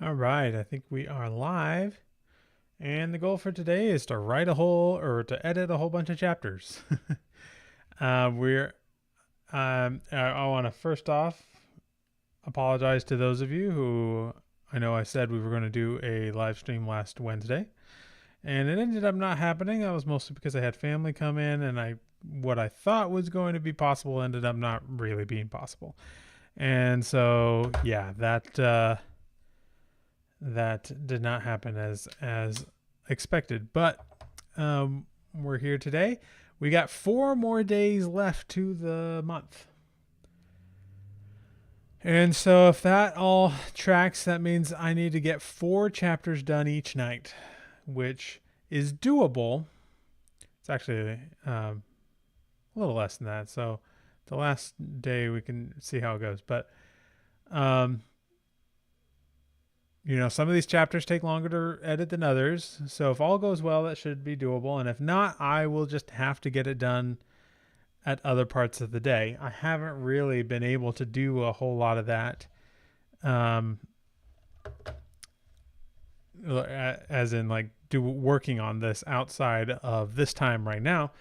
All right, I think we are live, and the goal for today is to write a whole or to edit a whole bunch of chapters. We're I want to first off apologize to those of you who I know I said we were going to do a live stream last Wednesday, and it ended up not happening. That was mostly because I had family come in, and I what I thought was going to be possible ended up not really being possible. And so yeah, that did not happen as expected. But we're here today. We got 4 more days left to the month. And so if that all tracks, that means I need to get 4 chapters done each night, which is doable. It's actually a little less than that. So the last day we can see how it goes. But um, some of these chapters take longer to edit than others. So if all goes well, that should be doable. And if not, I will just have to get it done at other parts of the day. I haven't really been able to do a whole lot of that. As in like working on this outside of this time right now.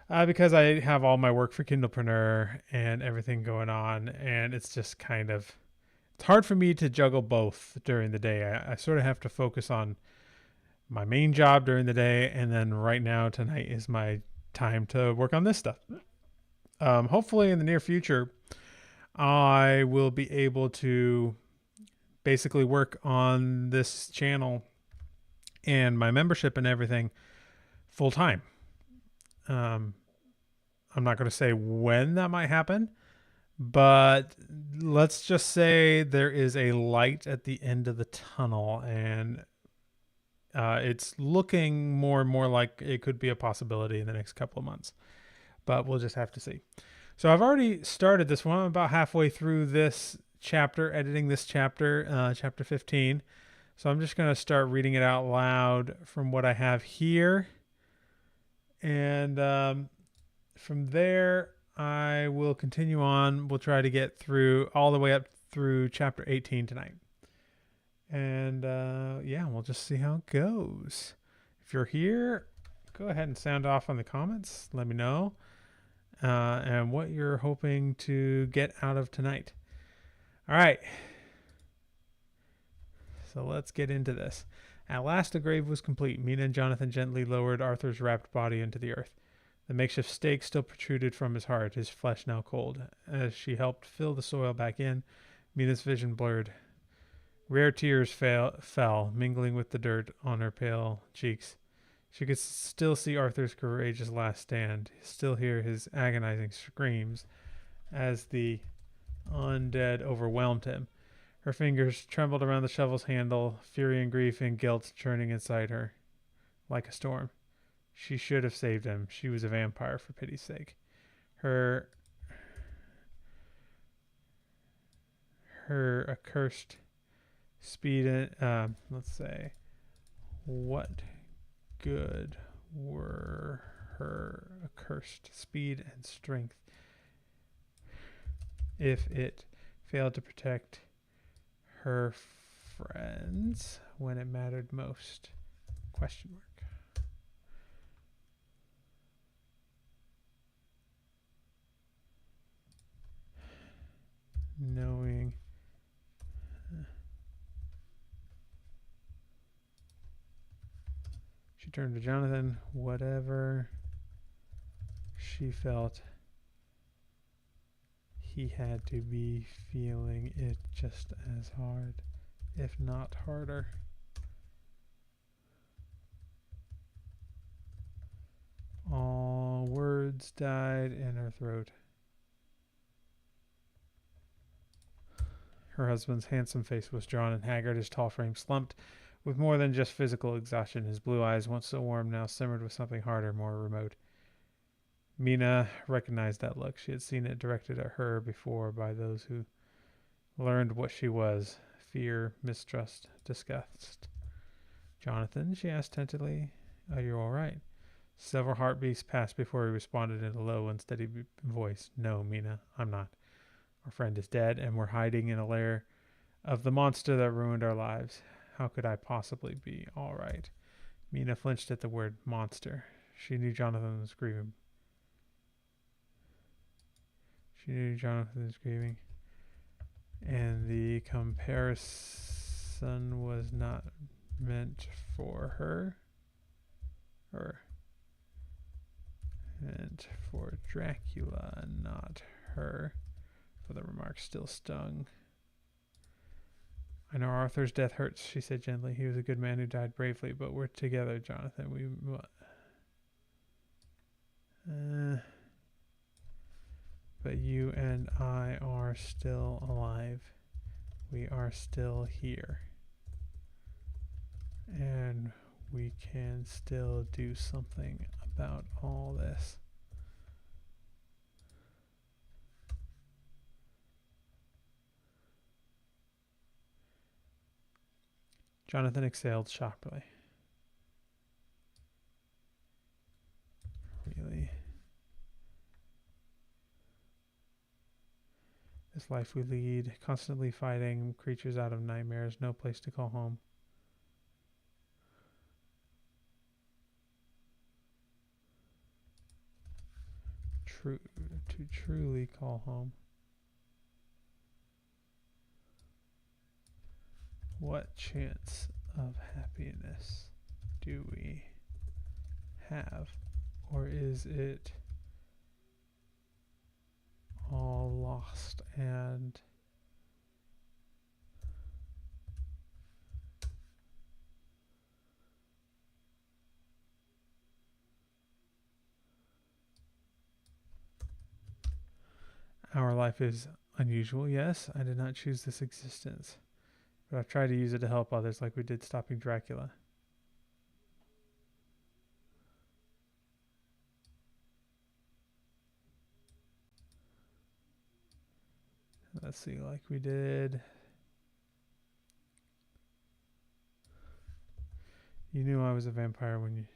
Because I have all my work for Kindlepreneur and everything going on, and it's just it's hard for me to juggle both during the day. I sort of have to focus on my main job during the day, and then right now tonight is my time to work on this stuff. Hopefully in the near future, I will be able to basically work on this channel and my membership and everything full time. I'm not going to say when that might happen, but let's just say there is a light at the end of the tunnel, and it's looking more and more like it could be a possibility in the next couple of months, but we'll just have to see. So I've already started this one. I'm about halfway through this chapter, editing this chapter, chapter 15. So I'm just going to start reading it out loud from what I have here. And from there, I will continue on. We'll try to get through all the way up through chapter 18 tonight. And yeah, we'll just see how it goes. If you're here, go ahead and sound off on the comments. Let me know and what you're hoping to get out of tonight. All right. So let's get into this. At last, the grave was complete. Mina and Jonathan gently lowered Arthur's wrapped body into the earth. The makeshift stake still protruded from his heart, his flesh now cold. As she helped fill the soil back in, Mina's vision blurred. Rare tears fell, mingling with the dirt on her pale cheeks. She could still see Arthur's courageous last stand, still hear his agonizing screams as the undead overwhelmed him. Her fingers trembled around the shovel's handle, fury and grief and guilt churning inside her like a storm. She should have saved him. She was a vampire, for pity's sake. Her accursed speed and let's say, what good were her accursed speed and strength if it failed to protect her friends when it mattered most? Question mark. Knowing she turned to Jonathan. Whatever she felt, he had to be feeling it just as hard, if not harder. All words died in her throat. Her husband's handsome face was drawn and haggard, his tall frame slumped with more than just physical exhaustion. His blue eyes, once so warm, now simmered with something harder, more remote. Mina recognized that look. She had seen it directed at her before by those who learned what she was: fear, mistrust, disgust. Jonathan, she asked tentatively, are you all right? Several heartbeats passed before he responded in a low, unsteady voice. No, Mina, I'm not. Our friend is dead, and we're hiding in a lair of the monster that ruined our lives. How could I possibly be all right? Mina flinched at the word monster. She knew Jonathan was grieving. And the comparison was not meant for her. Or meant for Dracula, not her. For the remark still stung. I know Arthur's death hurts, she said gently. He was a good man who died bravely, but we're together, Jonathan. But you and I are still alive. We are still here. And we can still do something about all this. Jonathan exhaled sharply. Really? This life we lead, constantly fighting creatures out of nightmares, no place to call home. To truly call home. What chance of happiness do we have? Or is it all lost and our life is unusual? Yes, I did not choose this existence, but I've tried to use it to help others like we did stopping Dracula. Let's see, like we did. You knew I was a vampire when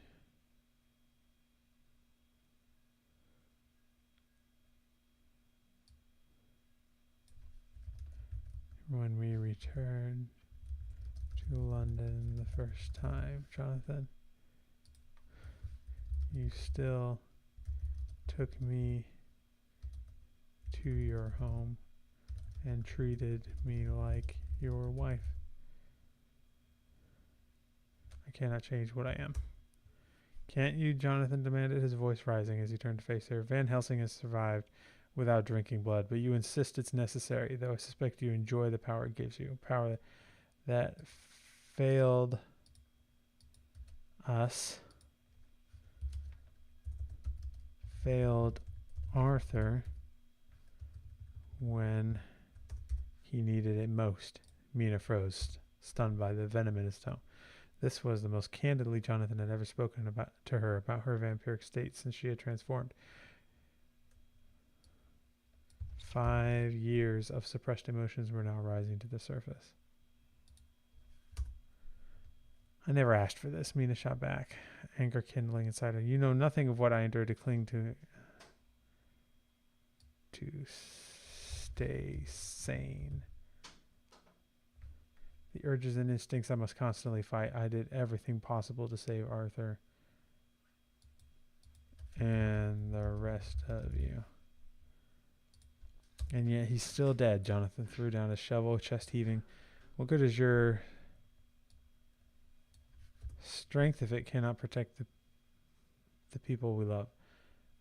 we returned to London the first time, Jonathan. You still took me to your home and treated me like your wife. I cannot change what I am. Can't you? Jonathan demanded, his voice rising as he turned to face her. Van Helsing has survived without drinking blood, but you insist it's necessary, though I suspect you enjoy the power it gives you. Power that failed us, failed Arthur when he needed it most. Mina froze, stunned by the venom in his tone. This was the most candidly Jonathan had ever spoken to her about her vampiric state since she had transformed. 5 years of suppressed emotions were now rising to the surface. I never asked for this, Mina shot back, anger kindling inside her. You know nothing of what I endured to cling to stay sane. The urges and instincts I must constantly fight. I did everything possible to save Arthur and the rest of you. And yet he's still dead. Jonathan threw down his shovel, chest heaving. What good is your strength if it cannot protect the people we love?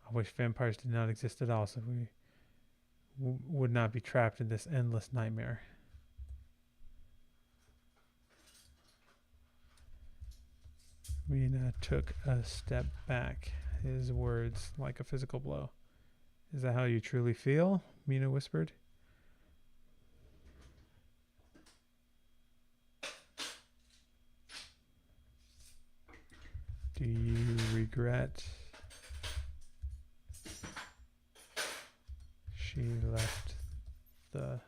I wish vampires did not exist at all, so we would not be trapped in this endless nightmare. Mina took a step back, his words like a physical blow. Is that how you truly feel? Mina whispered. Do you regret? She left the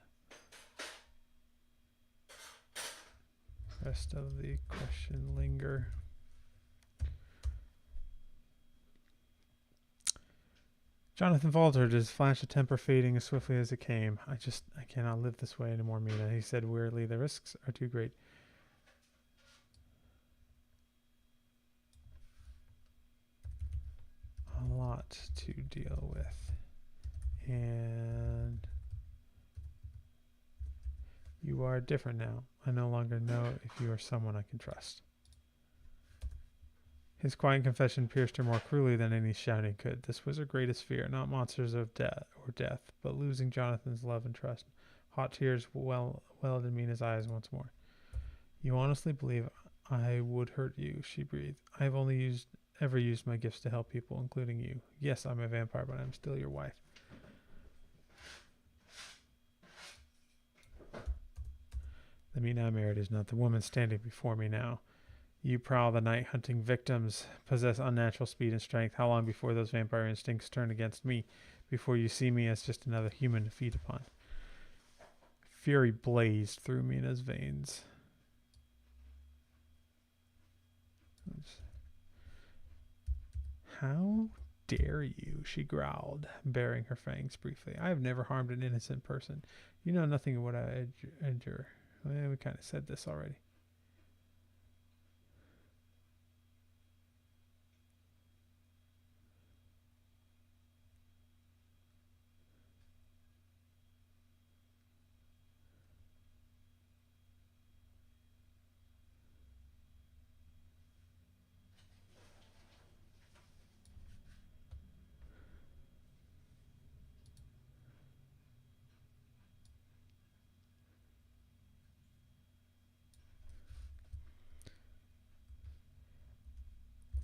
rest of the question linger. Jonathan faltered, his flash of temper fading as swiftly as it came. I cannot live this way anymore, Mina, he said wearily. The risks are too great. A lot to deal with. And you are different now. I no longer know if you are someone I can trust. His quiet confession pierced her more cruelly than any shouting could. This was her greatest fear, not monsters of death, but losing Jonathan's love and trust. Hot tears welled in Mina's eyes once more. You honestly believe I would hurt you, she breathed. I have only ever used my gifts to help people, including you. Yes, I'm a vampire, but I'm still your wife. The Mina I married is not the woman standing before me now. You prowl the night hunting victims, possess unnatural speed and strength. How long before those vampire instincts turn against me? Before you see me as just another human to feed upon? Fury blazed through Mina's veins. How dare you, she growled, baring her fangs briefly. I have never harmed an innocent person. You know nothing of what I endure. Well, we kind of said this already.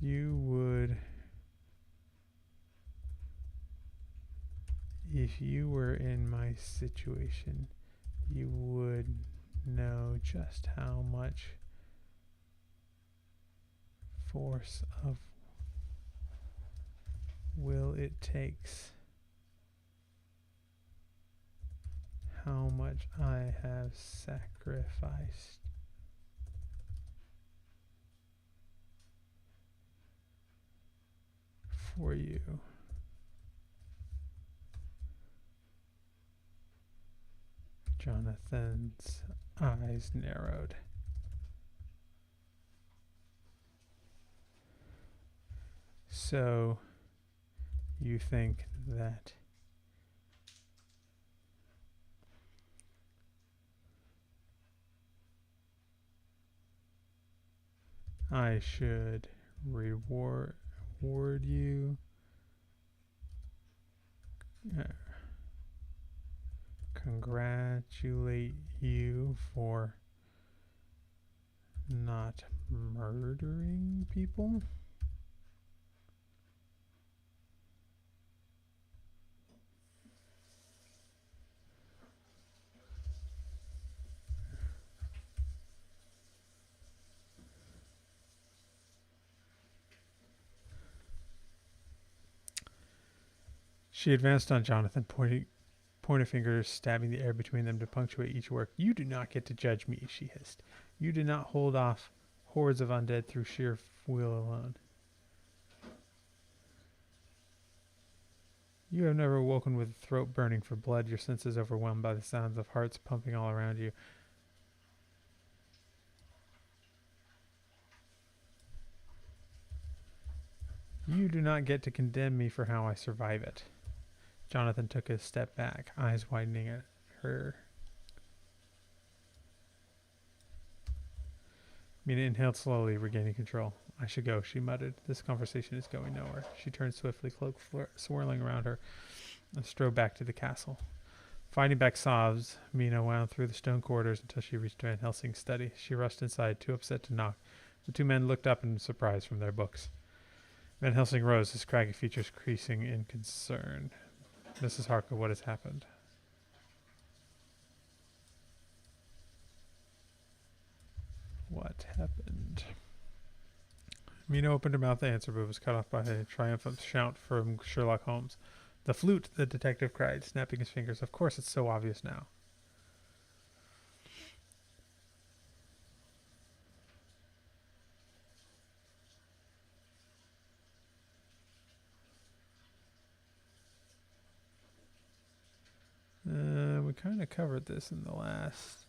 You would, if you were in my situation, you would know just how much force of will it takes, how much I have sacrificed for you. Jonathan's eyes narrowed. So, you think that I should reward you, congratulate you for not murdering people? She advanced on Jonathan, pointer fingers stabbing the air between them to punctuate each work. You do not get to judge me, she hissed. You did not hold off hordes of undead through sheer will alone. You have never woken with a throat burning for blood, your senses overwhelmed by the sounds of hearts pumping all around you. You do not get to condemn me for how I survive it. Jonathan took a step back, eyes widening at her. Mina inhaled slowly, regaining control. I should go, she muttered. This conversation is going nowhere. She turned swiftly, cloak swirling around her, and strode back to the castle. Fighting back sobs, Mina wound through the stone corridors until she reached Van Helsing's study. She rushed inside, too upset to knock. The two men looked up in surprise from their books. Van Helsing rose, his craggy features creasing in concern. Mrs. Harker, what has happened? What happened? Mina opened her mouth to answer, but was cut off by a triumphant shout from Sherlock Holmes. The flute, the detective cried, snapping his fingers. Of course, it's so obvious now. kind of covered this in the last.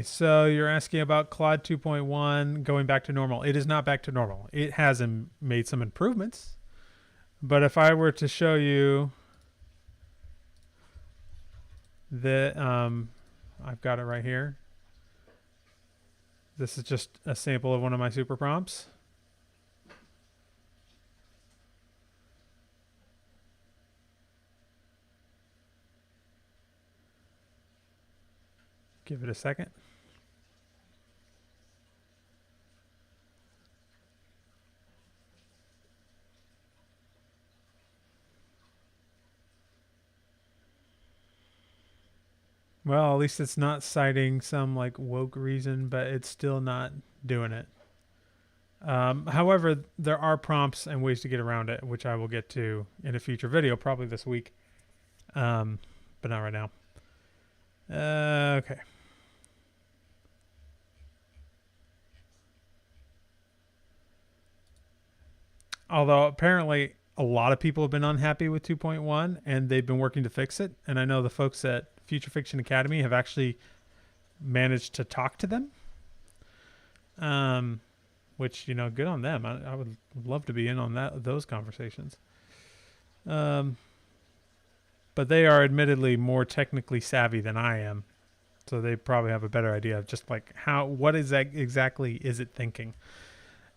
So you're asking about Claude 2.1 going back to normal. It is not back to normal. It has made some improvements. But if I were to show you that, I've got it right here. This is just a sample of one of my super prompts. Give it a second. Well, at least it's not citing some like woke reason, but it's still not doing it. However, there are prompts and ways to get around it, which I will get to in a future video, probably this week, but not right now. Okay. Although apparently a lot of people have been unhappy with 2.1 and they've been working to fix it. And I know the folks at Future Fiction Academy have actually managed to talk to them. Which, you know, good on them. I would love to be in on those conversations. But they are admittedly more technically savvy than I am. So they probably have a better idea of just like what is that exactly is it thinking?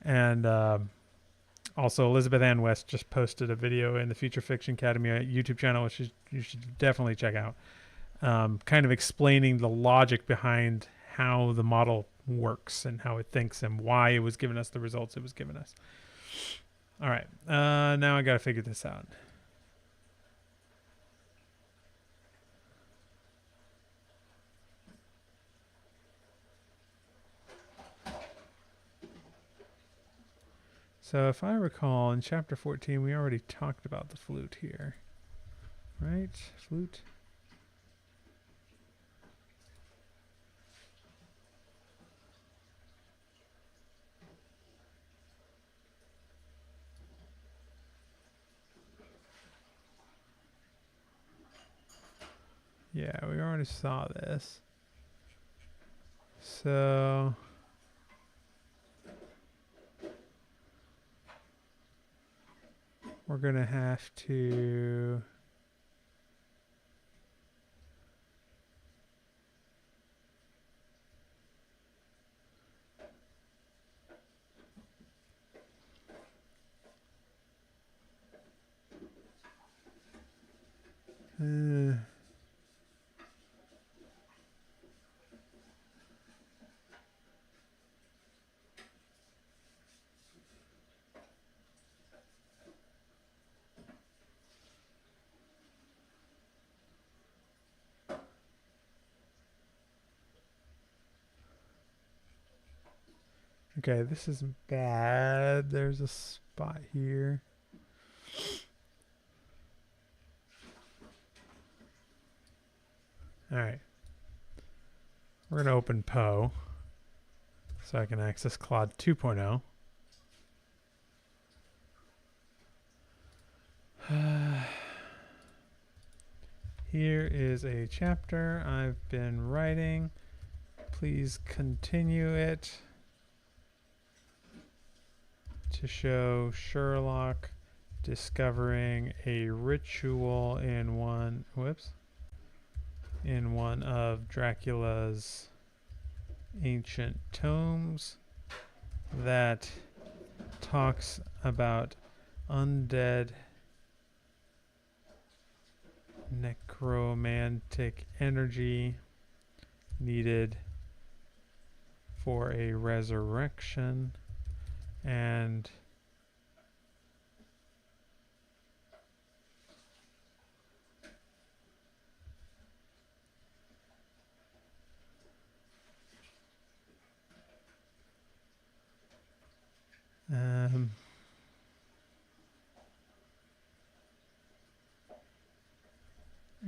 And also, Elizabeth Ann West just posted a video in the Future Fiction Academy YouTube channel, which you should definitely check out. Kind of explaining the logic behind how the model works and how it thinks and why it was giving us the results it was giving us. All right, now I got to figure this out. So if I recall, in chapter 14, we already talked about the flute here, right? Flute. Yeah, we already saw this. So we're going to have to okay, this is bad. There's a spot here. All right. We're going to open Poe so I can access Claude 2.0. Here is a chapter I've been writing. Please continue it to show Sherlock discovering a ritual in one of Dracula's ancient tomes that talks about undead necromantic energy needed for a resurrection, and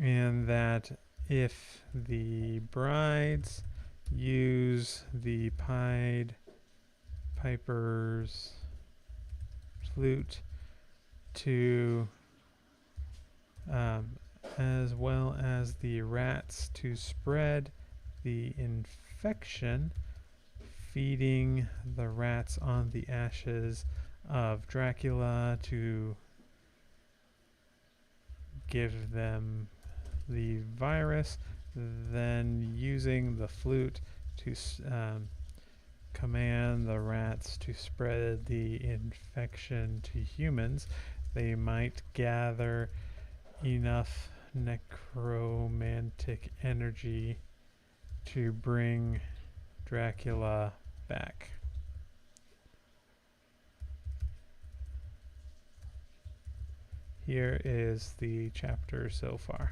and that if the brides use the Pied Piper's flute to um, as well as the rats to spread the infection, feeding the rats on the ashes of Dracula to give them the virus, then using the flute to command the rats to spread the infection to humans. They might gather enough necromantic energy to bring Dracula back. Here is the chapter so far.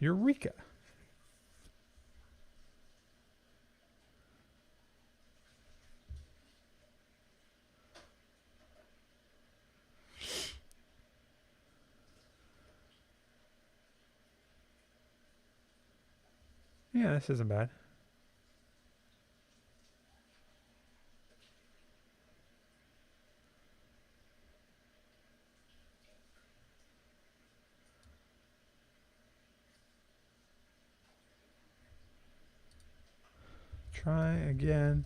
Eureka! Yeah, this isn't bad. Try again.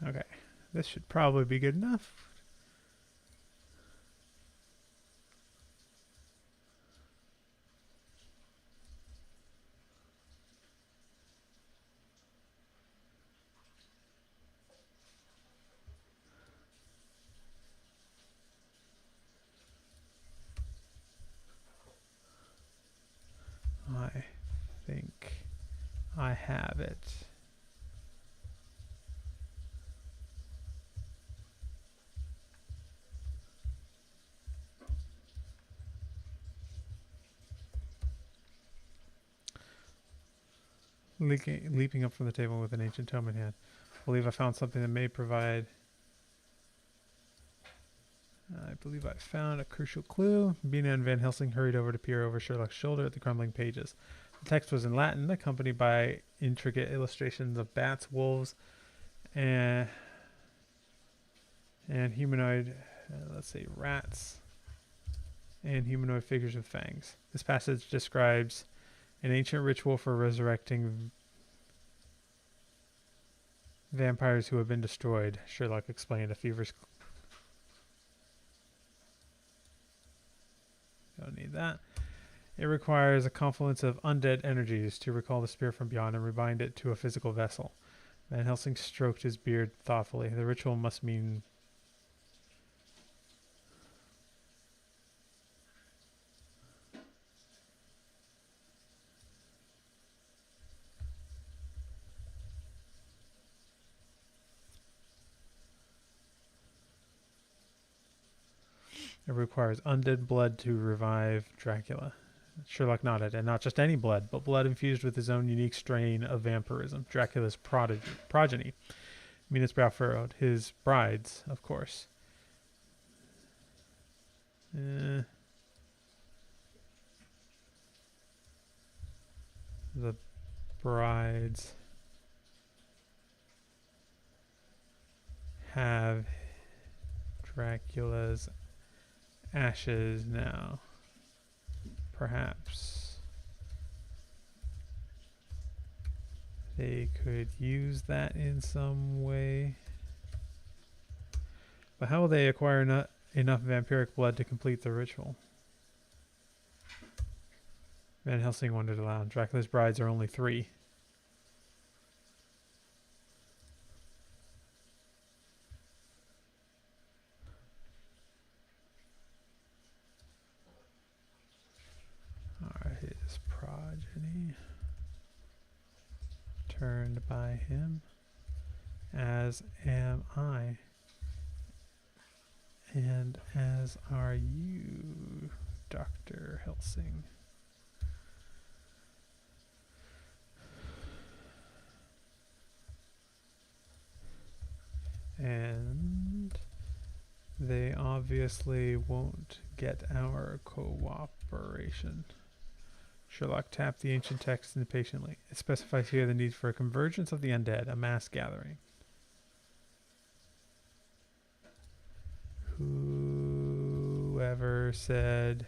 Okay, this should probably be good enough. I think I have it. Leaping up from the table with an ancient tome in hand. I believe I found something that may provide. I believe I found a crucial clue. Bina and Van Helsing hurried over to peer over Sherlock's shoulder at the crumbling pages. The text was in Latin, accompanied by intricate illustrations of bats, wolves, and humanoid, let's say rats, and humanoid figures with fangs. This passage describes an ancient ritual for resurrecting vampires who have been destroyed, Sherlock explained. A feverish. Don't need that. It requires a confluence of undead energies to recall the spirit from beyond and rebind it to a physical vessel. Van Helsing stroked his beard thoughtfully. The ritual must mean. It requires undead blood to revive Dracula. Sherlock nodded, and not just any blood, but blood infused with his own unique strain of vampirism. Dracula's progeny. Mina's brow furrowed. His brides, of course. The brides have Dracula's ashes now. Perhaps they could use that in some way. But how will they acquire enough vampiric blood to complete the ritual? Van Helsing wondered aloud. Dracula's brides are only 3. progeny turned by him, as am I, and as are you, Dr. Helsing. And they obviously won't get our cooperation. Sherlock tapped the ancient text impatiently. It specifies here the need for a convergence of the undead, a mass gathering. Whoever said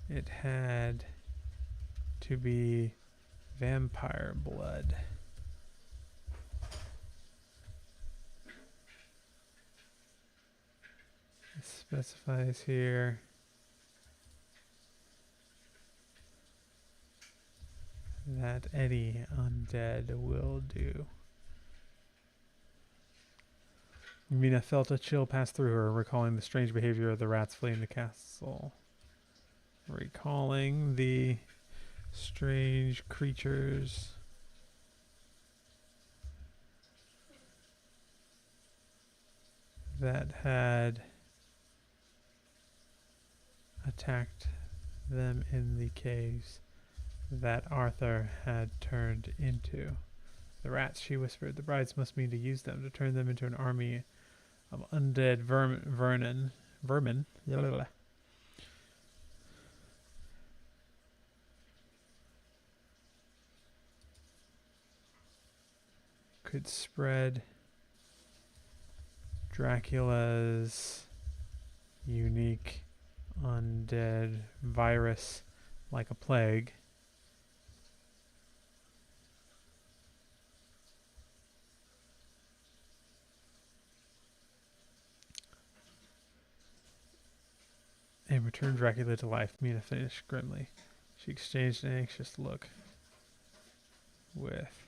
it had to be vampire blood. It specifies here that any undead will do. Mina felt a chill pass through her, recalling the strange behavior of the rats fleeing the castle. Recalling the strange creatures that had attacked them in the caves that Arthur had turned into. The rats, she whispered. The brides must mean to use them to turn them into an army of undead vermin. Could spread Dracula's unique undead virus like a plague. And return Dracula to life, Mina finished grimly. She exchanged an anxious look with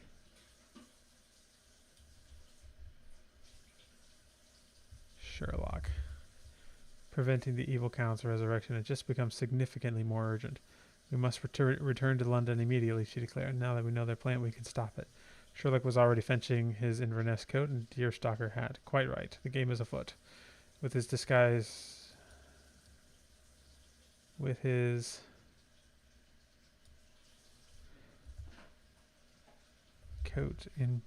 Sherlock. Preventing the evil count's resurrection had just become significantly more urgent. We must return to London immediately, she declared. Now that we know their plan, we can stop it. Sherlock was already fetching his Inverness coat and deerstalker hat. Quite right. The game is afoot. With his disguise... With his coat in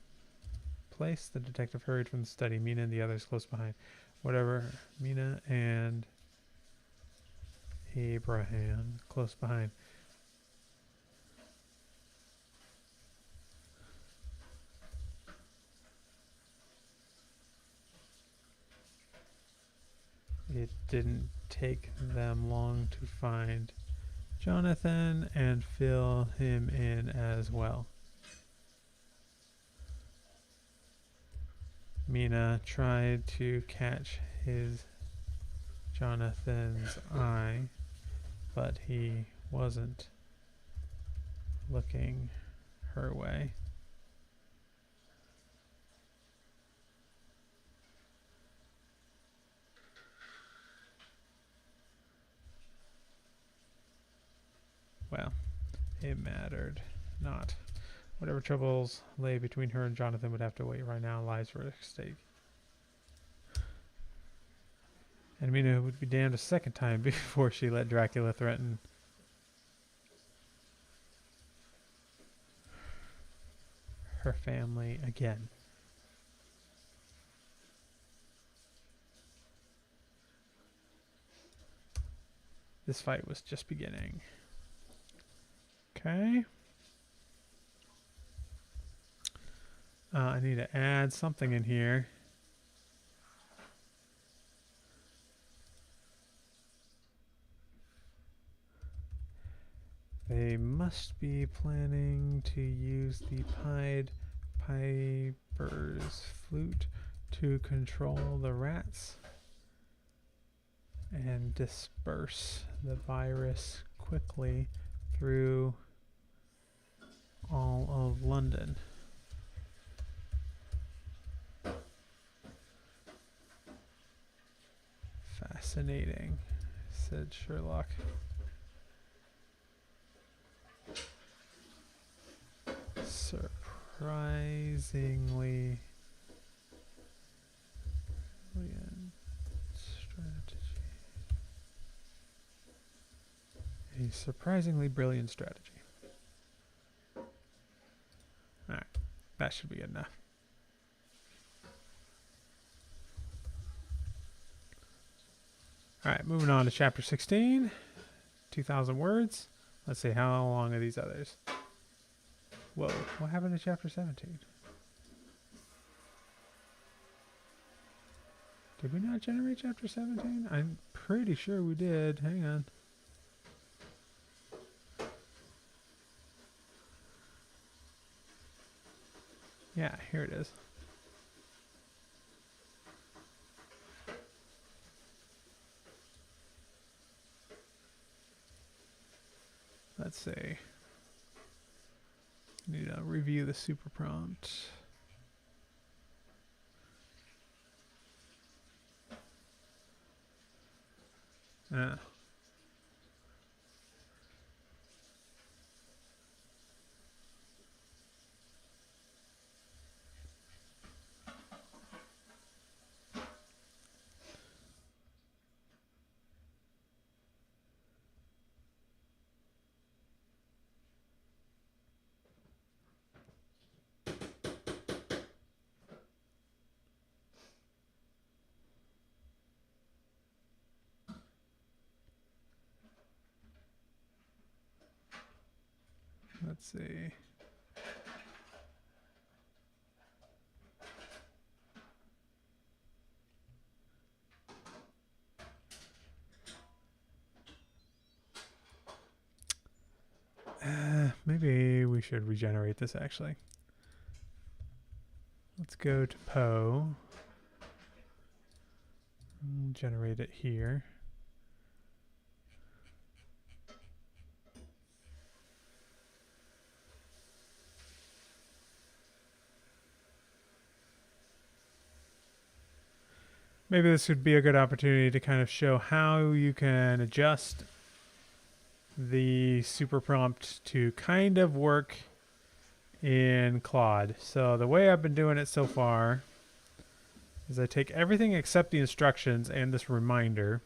place, the detective hurried from the study. Mina and the others close behind. Whatever. Mina and Abraham close behind. It didn't take them long to find Jonathan and fill him in as well. Mina tried to catch Jonathan's eye, but he wasn't looking her way. Well, it mattered not. Whatever troubles lay between her and Jonathan would have to wait. Right now, lives were at stake. And Mina would be damned a second time before she let Dracula threaten her family again. This fight was just beginning. Okay. I need to add something in here. They must be planning to use the Pied Piper's flute to control the rats and disperse the virus quickly through all of London. Fascinating, said Sherlock. Surprisingly brilliant strategy. A surprisingly brilliant strategy. Alright, that should be good enough. Alright, moving on to chapter 16. 2,000 words. Let's see, how long are these others? Whoa, what happened to chapter 17? Did we not generate chapter 17? I'm pretty sure we did. Hang on. Yeah, here it is. Let's see. Need to review the super prompt. Let's see. Maybe we should regenerate this actually. Let's go to Poe. Generate it here. Maybe this would be a good opportunity to kind of show how you can adjust the super prompt to kind of work in Claude. So the way I've been doing it so far is I take everything except the instructions and this reminder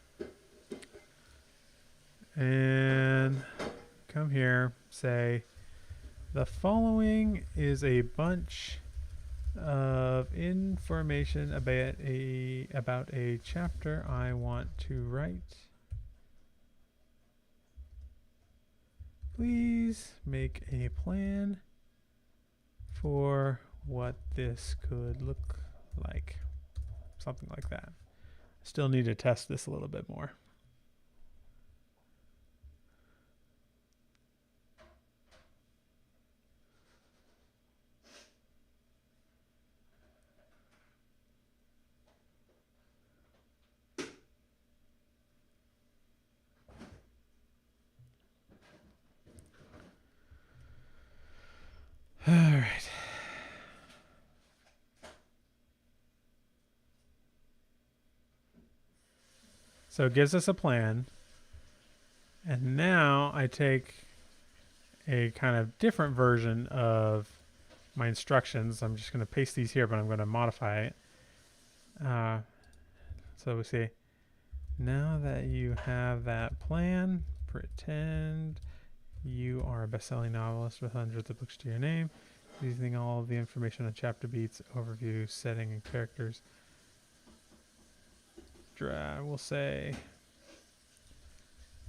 and come here, say the following is a bunch of information about a chapter I want to write. Please make a plan for what this could look like. Something like that. Still need to test this a little bit more. All right. So it gives us a plan. And now I take a kind of different version of my instructions. I'm just going to paste these here, but I'm going to modify it. So we say, now that you have that plan, pretend you are a best-selling novelist with hundreds of books to your name, using all of the information on chapter beats, overview, setting, and characters. We'll say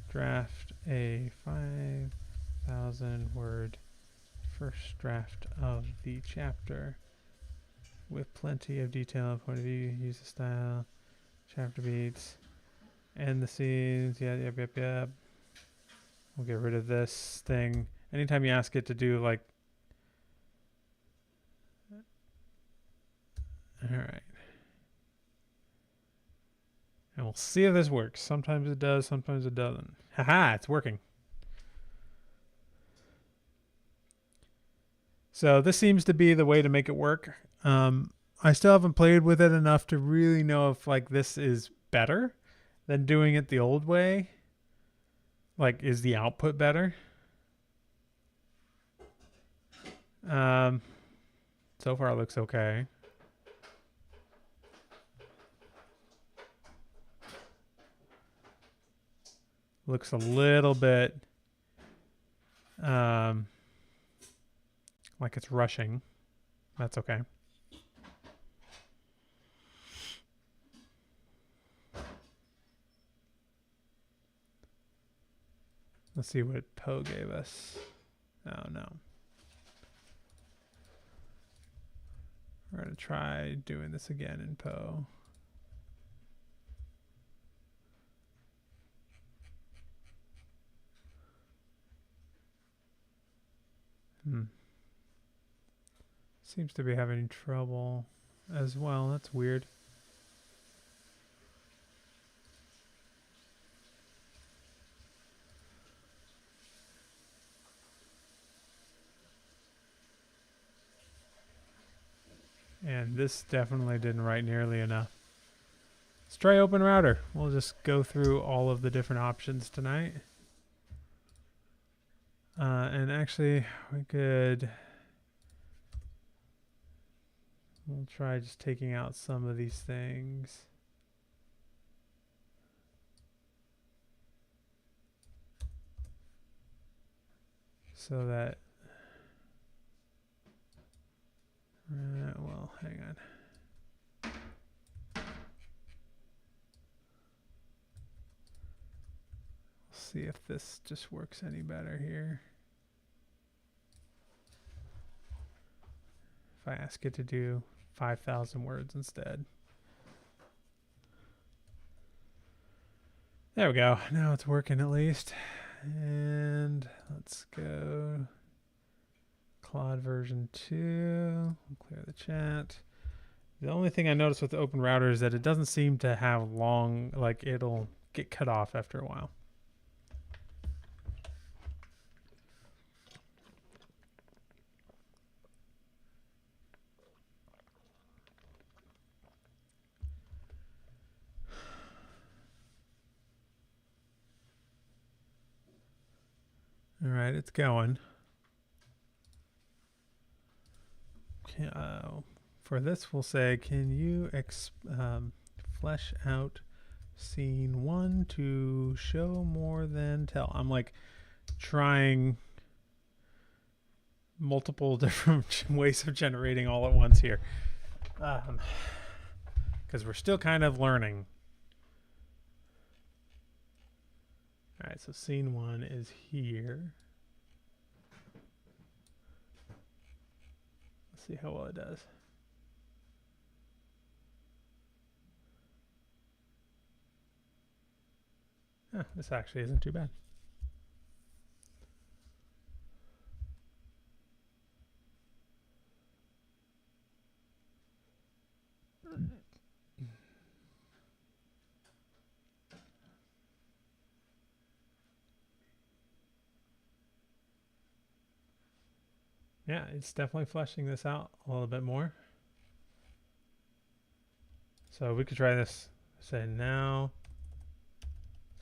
draft a 5,000 word first draft of the chapter with plenty of detail and point of view. Use the style, chapter beats, and the scenes. Yep. We'll get rid of this thing. Anytime you ask it to do like, all right. And we'll see if this works. Sometimes it does, sometimes it doesn't. Haha, it's working. So this seems to be the way to make it work. I still haven't played with it enough to really know if like this is better. than doing it the old way. Like, is the output better? So far it looks okay. Looks a little bit like it's rushing. That's okay. Let's see what Poe gave us. Oh, no. We're going to try doing this again in Poe. Seems to be having trouble as well. That's weird. And this definitely didn't write nearly enough. Let's try Open Router. We'll just go through all of the different options tonight. And actually, we could... We'll try just taking out some of these things. So that... well, hang on. See if this just works any better here. If I ask it to do 5,000 words instead. There we go. Now it's working at least. And let's go Claude version 2. We'll clear the chat. The only thing I noticed with the Open Router is that it doesn't seem to have long, like it'll get cut off after a while. All right, it's going. Okay, for this, we'll say, can you flesh out scene 1 to show more than tell? I'm like trying multiple different ways of generating all at once here. Because we're still kind of learning. All right, so scene 1 is here. Let's see how well it does. This actually isn't too bad. Yeah, it's definitely fleshing this out a little bit more. So we could try this. Say now,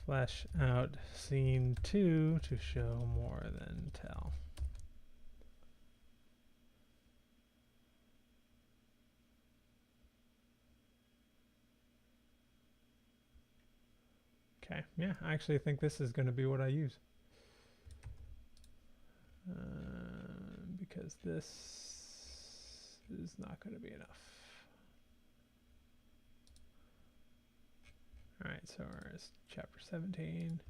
flesh out scene 2 to show more than tell. Okay, yeah, I actually think this is going to be what I use. Because this is not going to be enough. All right, so it's chapter 17.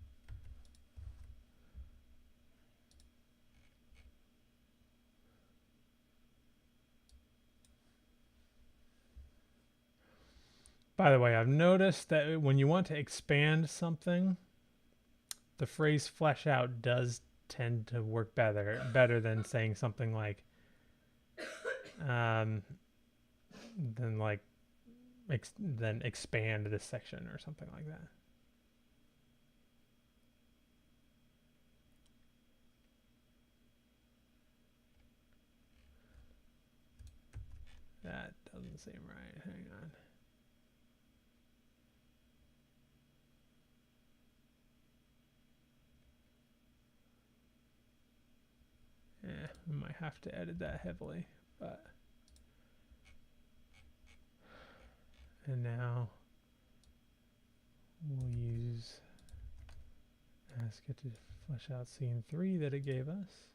By the way, I've noticed that when you want to expand something, the phrase flesh out does tend to work better than saying something like then expand this section or something like that. That doesn't seem right. Hang on. I might have to edit that heavily, but. And now we'll use ask it to flesh out scene 3 that it gave us.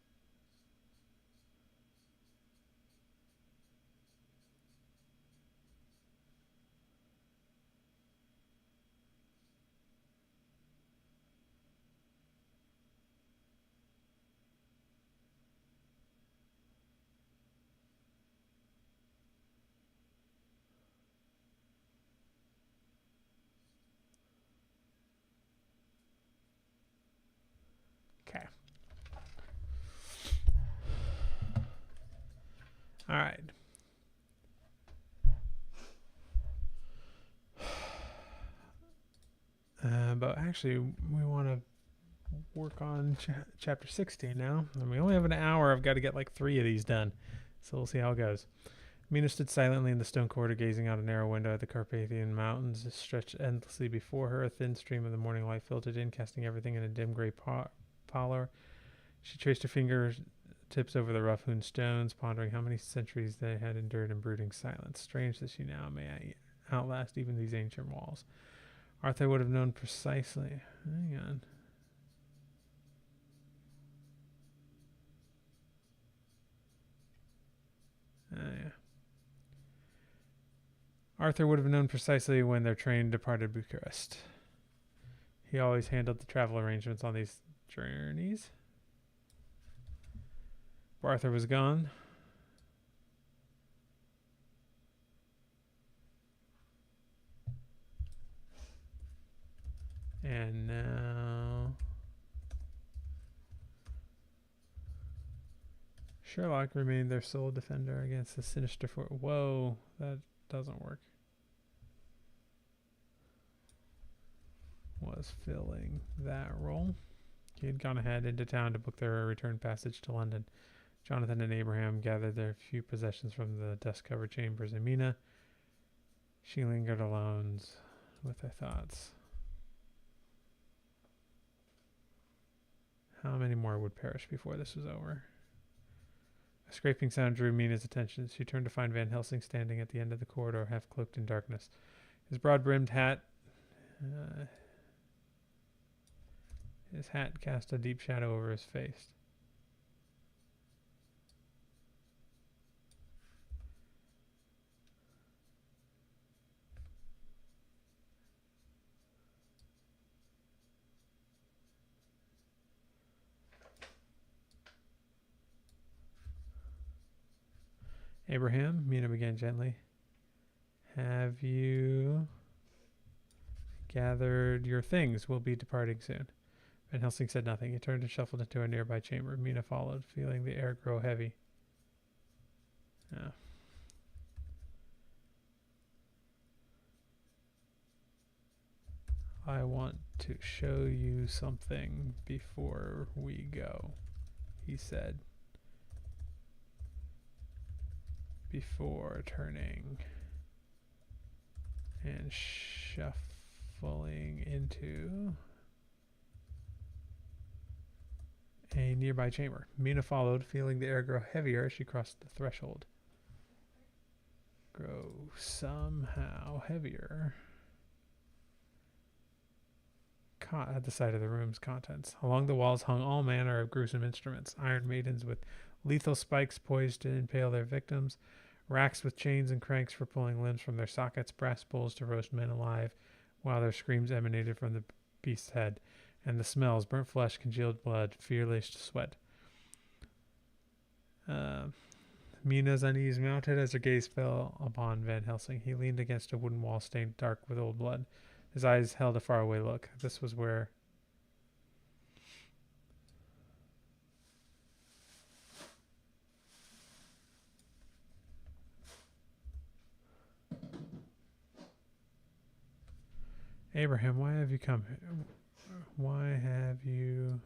Okay. All right. But actually, we want to work on chapter 16 now. And we only have an hour. I've got to get like 3 of these done. So we'll see how it goes. Mina stood silently in the stone corridor, gazing out a narrow window at the Carpathian Mountains stretched endlessly before her. A thin stream of the morning light filtered in, casting everything in a dim gray pallor. She traced her fingertips over the rough-hewn stones, pondering how many centuries they had endured in brooding silence. Strange that she now may outlast even these ancient walls. Arthur would have known precisely. Hang on. Yeah. Arthur would have known precisely when their train departed Bucharest. He always handled the travel arrangements on these journeys. Arthur was gone. And now Sherlock remained their sole defender against the sinister force. Whoa, that doesn't work. Was filling that role. He had gone ahead into town to book their return passage to London. Jonathan and Abraham gathered their few possessions from the dust-covered chambers. And Mina, she lingered alone with her thoughts. How many more would perish before this was over? A scraping sound drew Mina's attention. She turned to find Van Helsing standing at the end of the corridor, half cloaked in darkness. His broad-brimmed hat... his hat cast a deep shadow over his face. Abraham, Mina began gently. Have you gathered your things? We'll be departing soon. Van Helsing said nothing. He turned and shuffled into a nearby chamber. Mina followed, feeling the air grow heavy. I want to show you something before we go, he said, before turning and shuffling into a nearby chamber. Mina followed, feeling the air grow heavier as she crossed the threshold. Grow somehow heavier. Caught at the sight of the room's contents. Along the walls hung all manner of gruesome instruments. Iron maidens with lethal spikes poised to impale their victims. Racks with chains and cranks for pulling limbs from their sockets. Brass bowls to roast men alive, while their screams emanated from the beast's head. And the smells, burnt flesh, congealed blood, fear-laced sweat. Mina's unease mounted as her gaze fell upon Van Helsing. He leaned against a wooden wall stained dark with old blood. His eyes held a faraway look. This was where... Abraham, why have you come? Why have you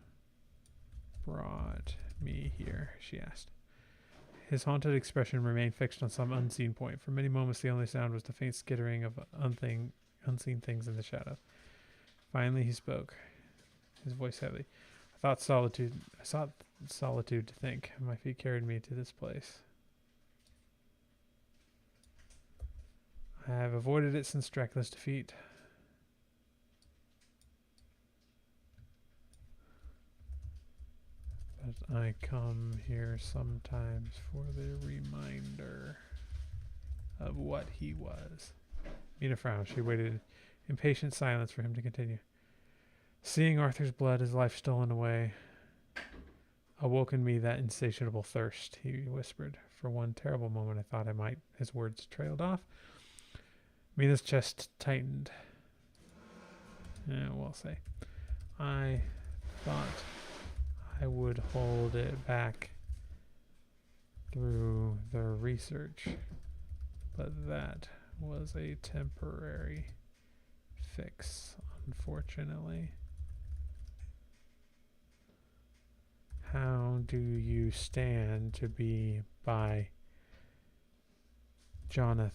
brought me here? She asked. His haunted expression remained fixed on some unseen point. For many moments, the only sound was the faint skittering of unseen things in the shadow. Finally, he spoke, his voice heavy. I I sought solitude to think. My feet carried me to this place. I have avoided it since Dracula's defeat. But I come here sometimes for the reminder of what he was. Mina frowned. She waited in patient silence for him to continue. Seeing Arthur's blood, his life stolen away, awoke in me that insatiable thirst, he whispered. For one terrible moment I thought I might. His words trailed off. Mina's chest tightened. We'll say. I thought I would hold it back through the research, but that was a temporary fix, unfortunately. How do you stand to be by Jonathan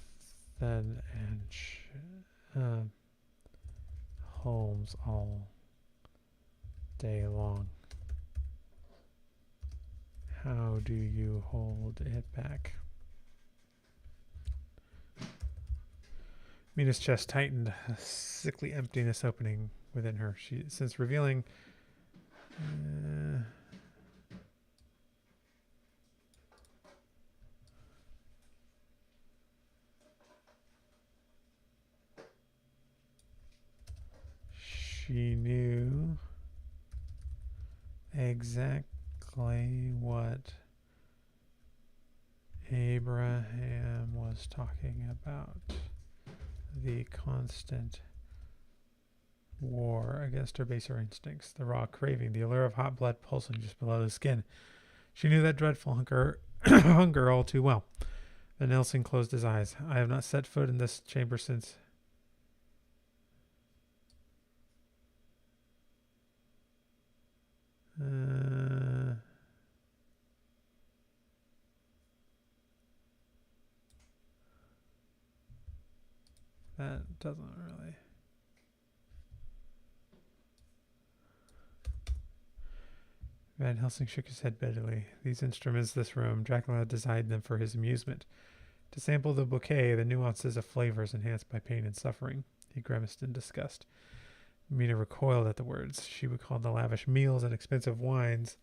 and Holmes all day long? How do you hold it back? Mina's chest tightened, a sickly emptiness opening within her. Since revealing she knew exactly what Abraham was talking about. The constant war against her baser instincts, the raw craving, the allure of hot blood pulsing just below the skin. She knew that dreadful hunger all too well. Then Nelson closed his eyes. I have not set foot in this chamber since. That doesn't really. Van Helsing shook his head bitterly. These instruments, this room, Dracula had designed them for his amusement. To sample the bouquet, the nuances of flavors enhanced by pain and suffering. He grimaced in disgust. Mina recoiled at the words. She recalled the lavish meals and expensive wines.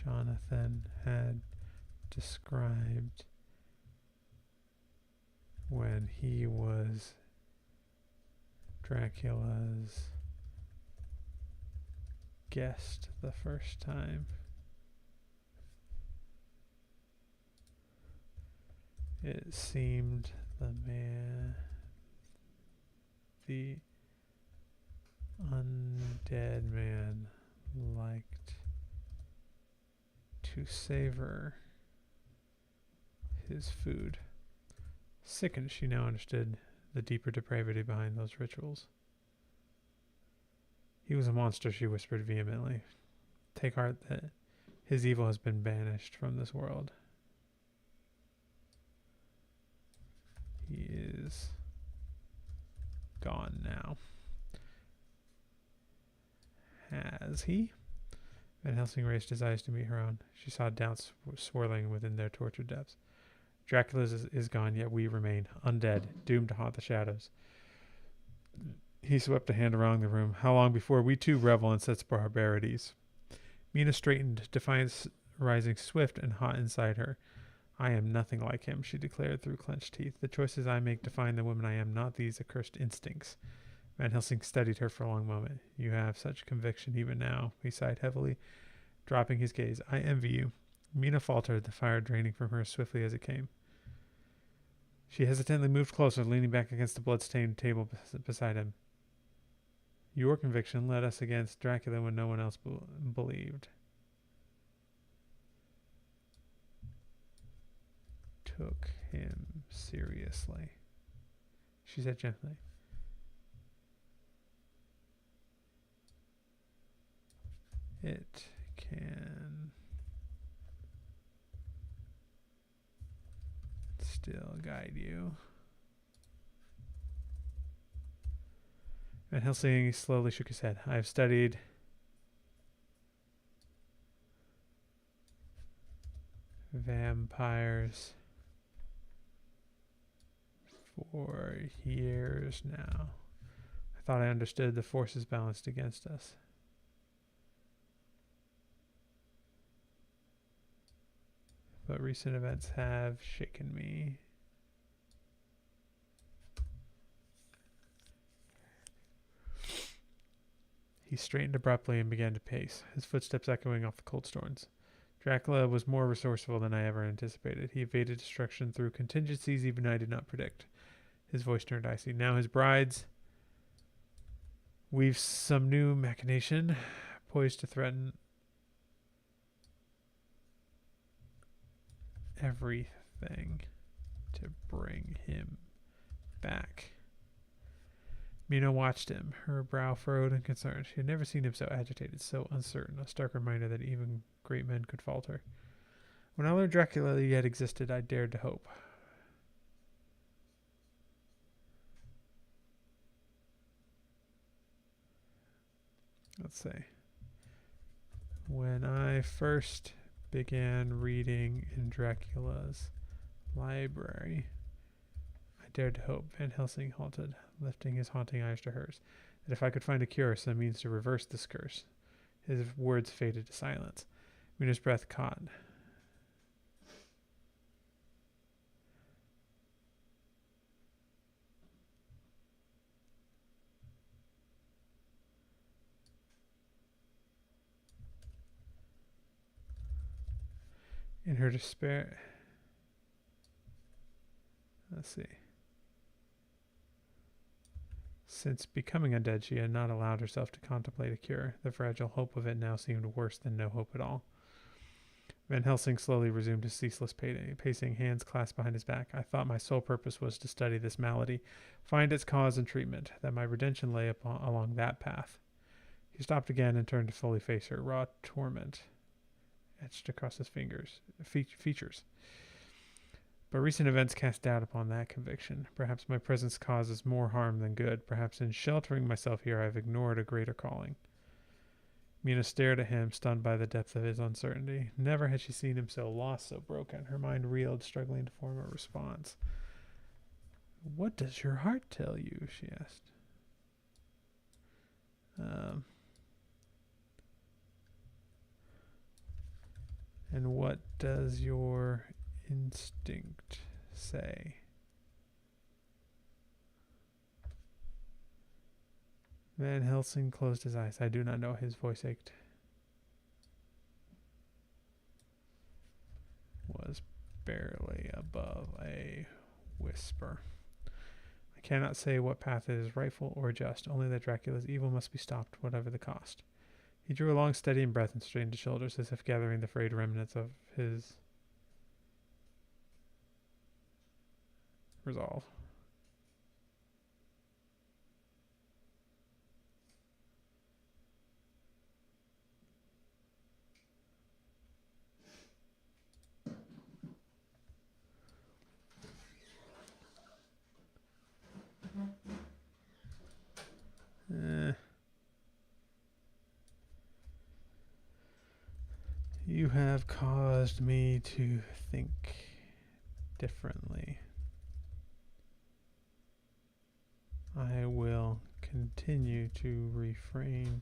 Jonathan had described when he was Dracula's guest the first time. It seemed the undead man liked to savor his food. Sickened, she now understood the deeper depravity behind those rituals. He was a monster, she whispered vehemently. Take heart that his evil has been banished from this world. He is gone now. Has he? Van Helsing raised his eyes to meet her own. She saw doubts swirling within their tortured depths. Dracula is gone, yet we remain, undead, doomed to haunt the shadows. He swept a hand around the room. How long before we too revel in such barbarities? Mina straightened, defiance rising swift and hot inside her. I am nothing like him, she declared through clenched teeth. The choices I make define the woman I am, not these accursed instincts. Van Helsing studied her for a long moment. You have such conviction even now, he sighed heavily, dropping his gaze. I envy you. Mina faltered, the fire draining from her as swiftly as it came. She hesitantly moved closer, leaning back against the blood-stained table beside him. Your conviction led us against Dracula when no one else believed. Took him seriously, she said gently. It can guide you. Van Helsing slowly shook his head. I have studied vampires for years now. I thought I understood the forces balanced against us. But recent events have shaken me. He straightened abruptly and began to pace, his footsteps echoing off the cold stones. Dracula was more resourceful than I ever anticipated. He evaded destruction through contingencies even I did not predict. His voice turned icy. Now his brides weave some new machination, poised to threaten everything to bring him back. Mina watched him, her brow furrowed and concerned. She had never seen him so agitated, so uncertain, a stark reminder that even great men could falter. When I learned Dracula yet existed, I dared to hope. Let's see. When I first began reading in Dracula's library, I dared to hope. Van Helsing halted, lifting his haunting eyes to hers, that if I could find a cure, some means to reverse this curse. His words faded to silence. Mina's breath caught. In her despair, let's see. Since becoming undead, she had not allowed herself to contemplate a cure. The fragile hope of it now seemed worse than no hope at all. Van Helsing slowly resumed his ceaseless pacing, hands clasped behind his back. I thought my sole purpose was to study this malady, find its cause and treatment, that my redemption lay along that path. He stopped again and turned to fully face her, raw torment etched across his features. But recent events cast doubt upon that conviction. Perhaps my presence causes more harm than good. Perhaps in sheltering myself here I have ignored a greater calling. Mina stared at him, stunned by the depth of his uncertainty. Never had she seen him so lost, so broken. Her mind reeled, struggling to form a response. What does your heart tell you? She asked. And what does your instinct say? Van Helsing closed his eyes. I do not know. His voice ached. Was barely above a whisper. I cannot say what path is rightful or just, only that Dracula's evil must be stopped, whatever the cost. He drew a long, steadying breath and straightened his shoulders as if gathering the frayed remnants of his resolve. You have caused me to think differently. I will continue to refrain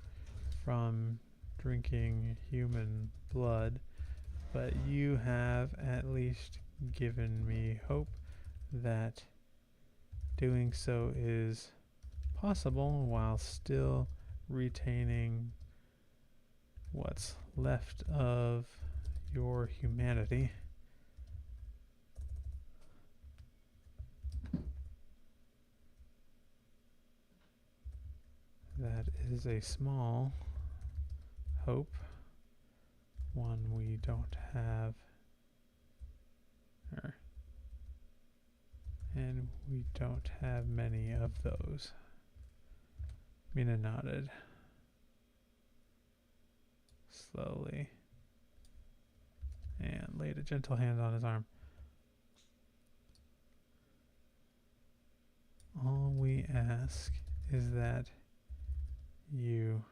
from drinking human blood, but you have at least given me hope that doing so is possible while still retaining what's left of your humanity. That is a small hope, one we don't have, and we don't have many of those. Mina nodded slowly and laid a gentle hand on his arm. only ask is that you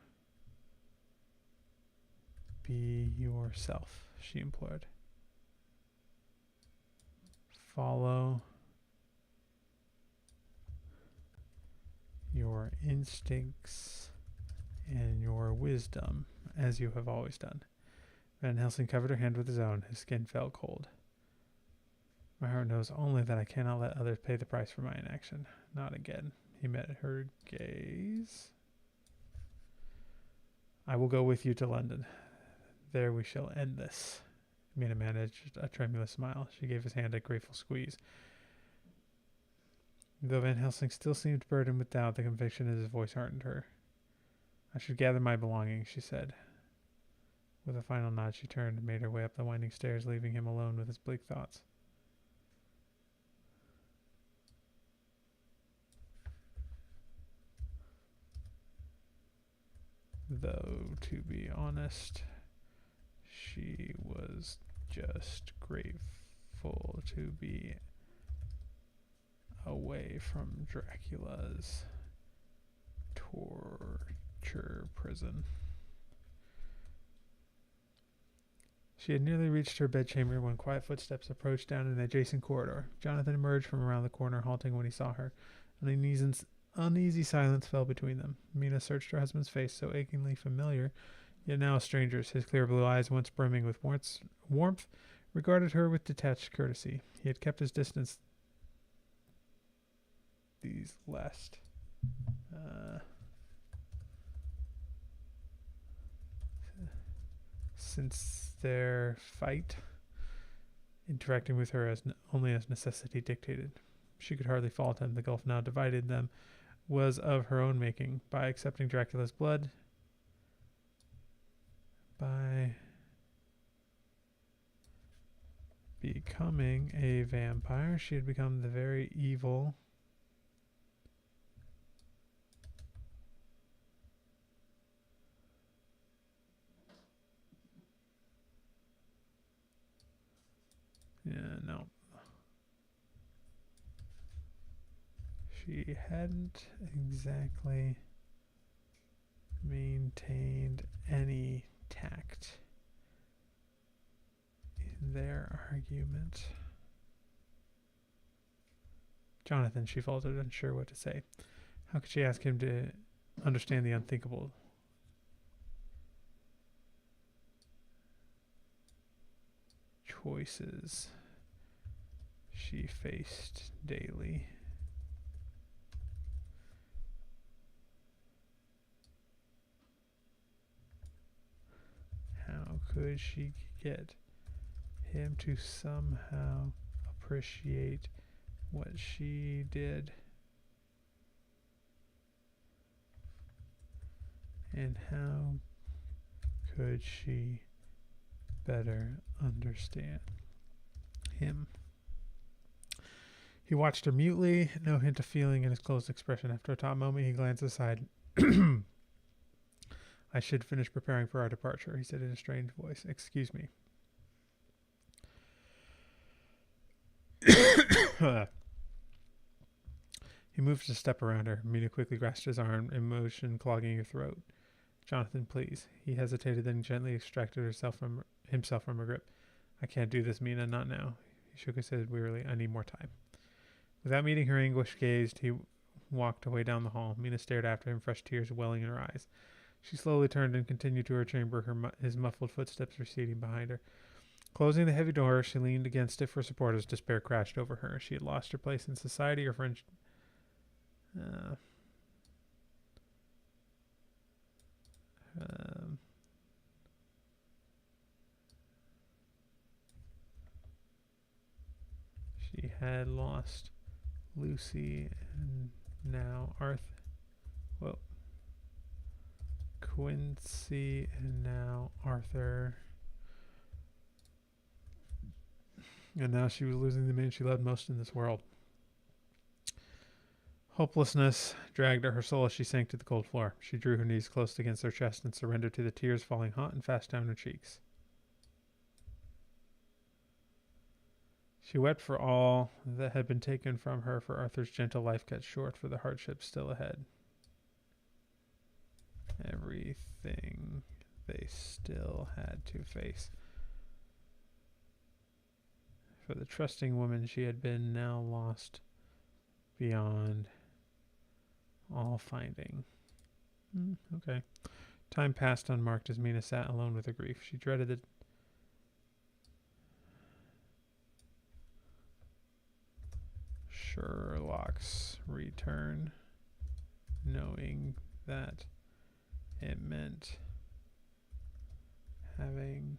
be yourself, she implored. Follow your instincts and your wisdom, as you have always done. Van Helsing covered her hand with his own. His skin felt cold. My heart knows only that I cannot let others pay the price for my inaction. Not again. He met her gaze. I will go with you to London. There we shall end this. Mina managed a tremulous smile. She gave his hand a grateful squeeze. Though Van Helsing still seemed burdened with doubt, the conviction in his voice heartened her. I should gather my belongings, she said. With a final nod, she turned and made her way up the winding stairs, leaving him alone with his bleak thoughts. Though, to be honest, she was just grateful to be away from Dracula's torture prison. She had nearly reached her bedchamber when quiet footsteps approached down an adjacent corridor. Jonathan emerged from around the corner, halting when he saw her. An uneasy silence fell between them. Mina searched her husband's face, so achingly familiar, yet now a stranger's. His clear blue eyes, once brimming with warmth, regarded her with detached courtesy. He had kept his distance these last since their fight, interacting with her only as necessity dictated. She could hardly fault him. The gulf now divided them was of her own making. By accepting Dracula's blood, by becoming a vampire, she had become the very evil no. She hadn't exactly maintained any tact in their argument. Jonathan, she faltered, unsure what to say. How could she ask him to understand the unthinkable? Choices she faced daily. How could she get him to somehow appreciate what she did? And how could she better understand him? He watched her mutely, no hint of feeling in his closed expression. After a taut moment, he glanced aside. I should finish preparing for our departure, he said in a strained voice. Excuse me. He moved a step around her. Mina quickly grasped his arm, emotion clogging her throat. Jonathan, please. He hesitated, then gently extracted himself from her grip. I can't do this, Mina, not now. He shook his head wearily. I need more time. Without meeting her anguished gaze, he walked away down the hall. Mina stared after him, fresh tears welling in her eyes. She slowly turned and continued to her chamber, his muffled footsteps receding behind her. Closing the heavy door, she leaned against it for support as despair crashed over her. She had lost her place in society. Her friends... she had lost Lucy and now Quincy and now Arthur. And now she was losing the man she loved most in this world. Hopelessness dragged at her soul as she sank to the cold floor. She drew her knees close against her chest and surrendered to the tears falling hot and fast down her cheeks. She wept for all that had been taken from her, for Arthur's gentle life cut short, for the hardships still ahead. Everything they still had to face. For the trusting woman she had been, now lost beyond all finding. Okay. Time passed unmarked as Mina sat alone with her grief. She dreaded the Sherlock's return, knowing that it meant having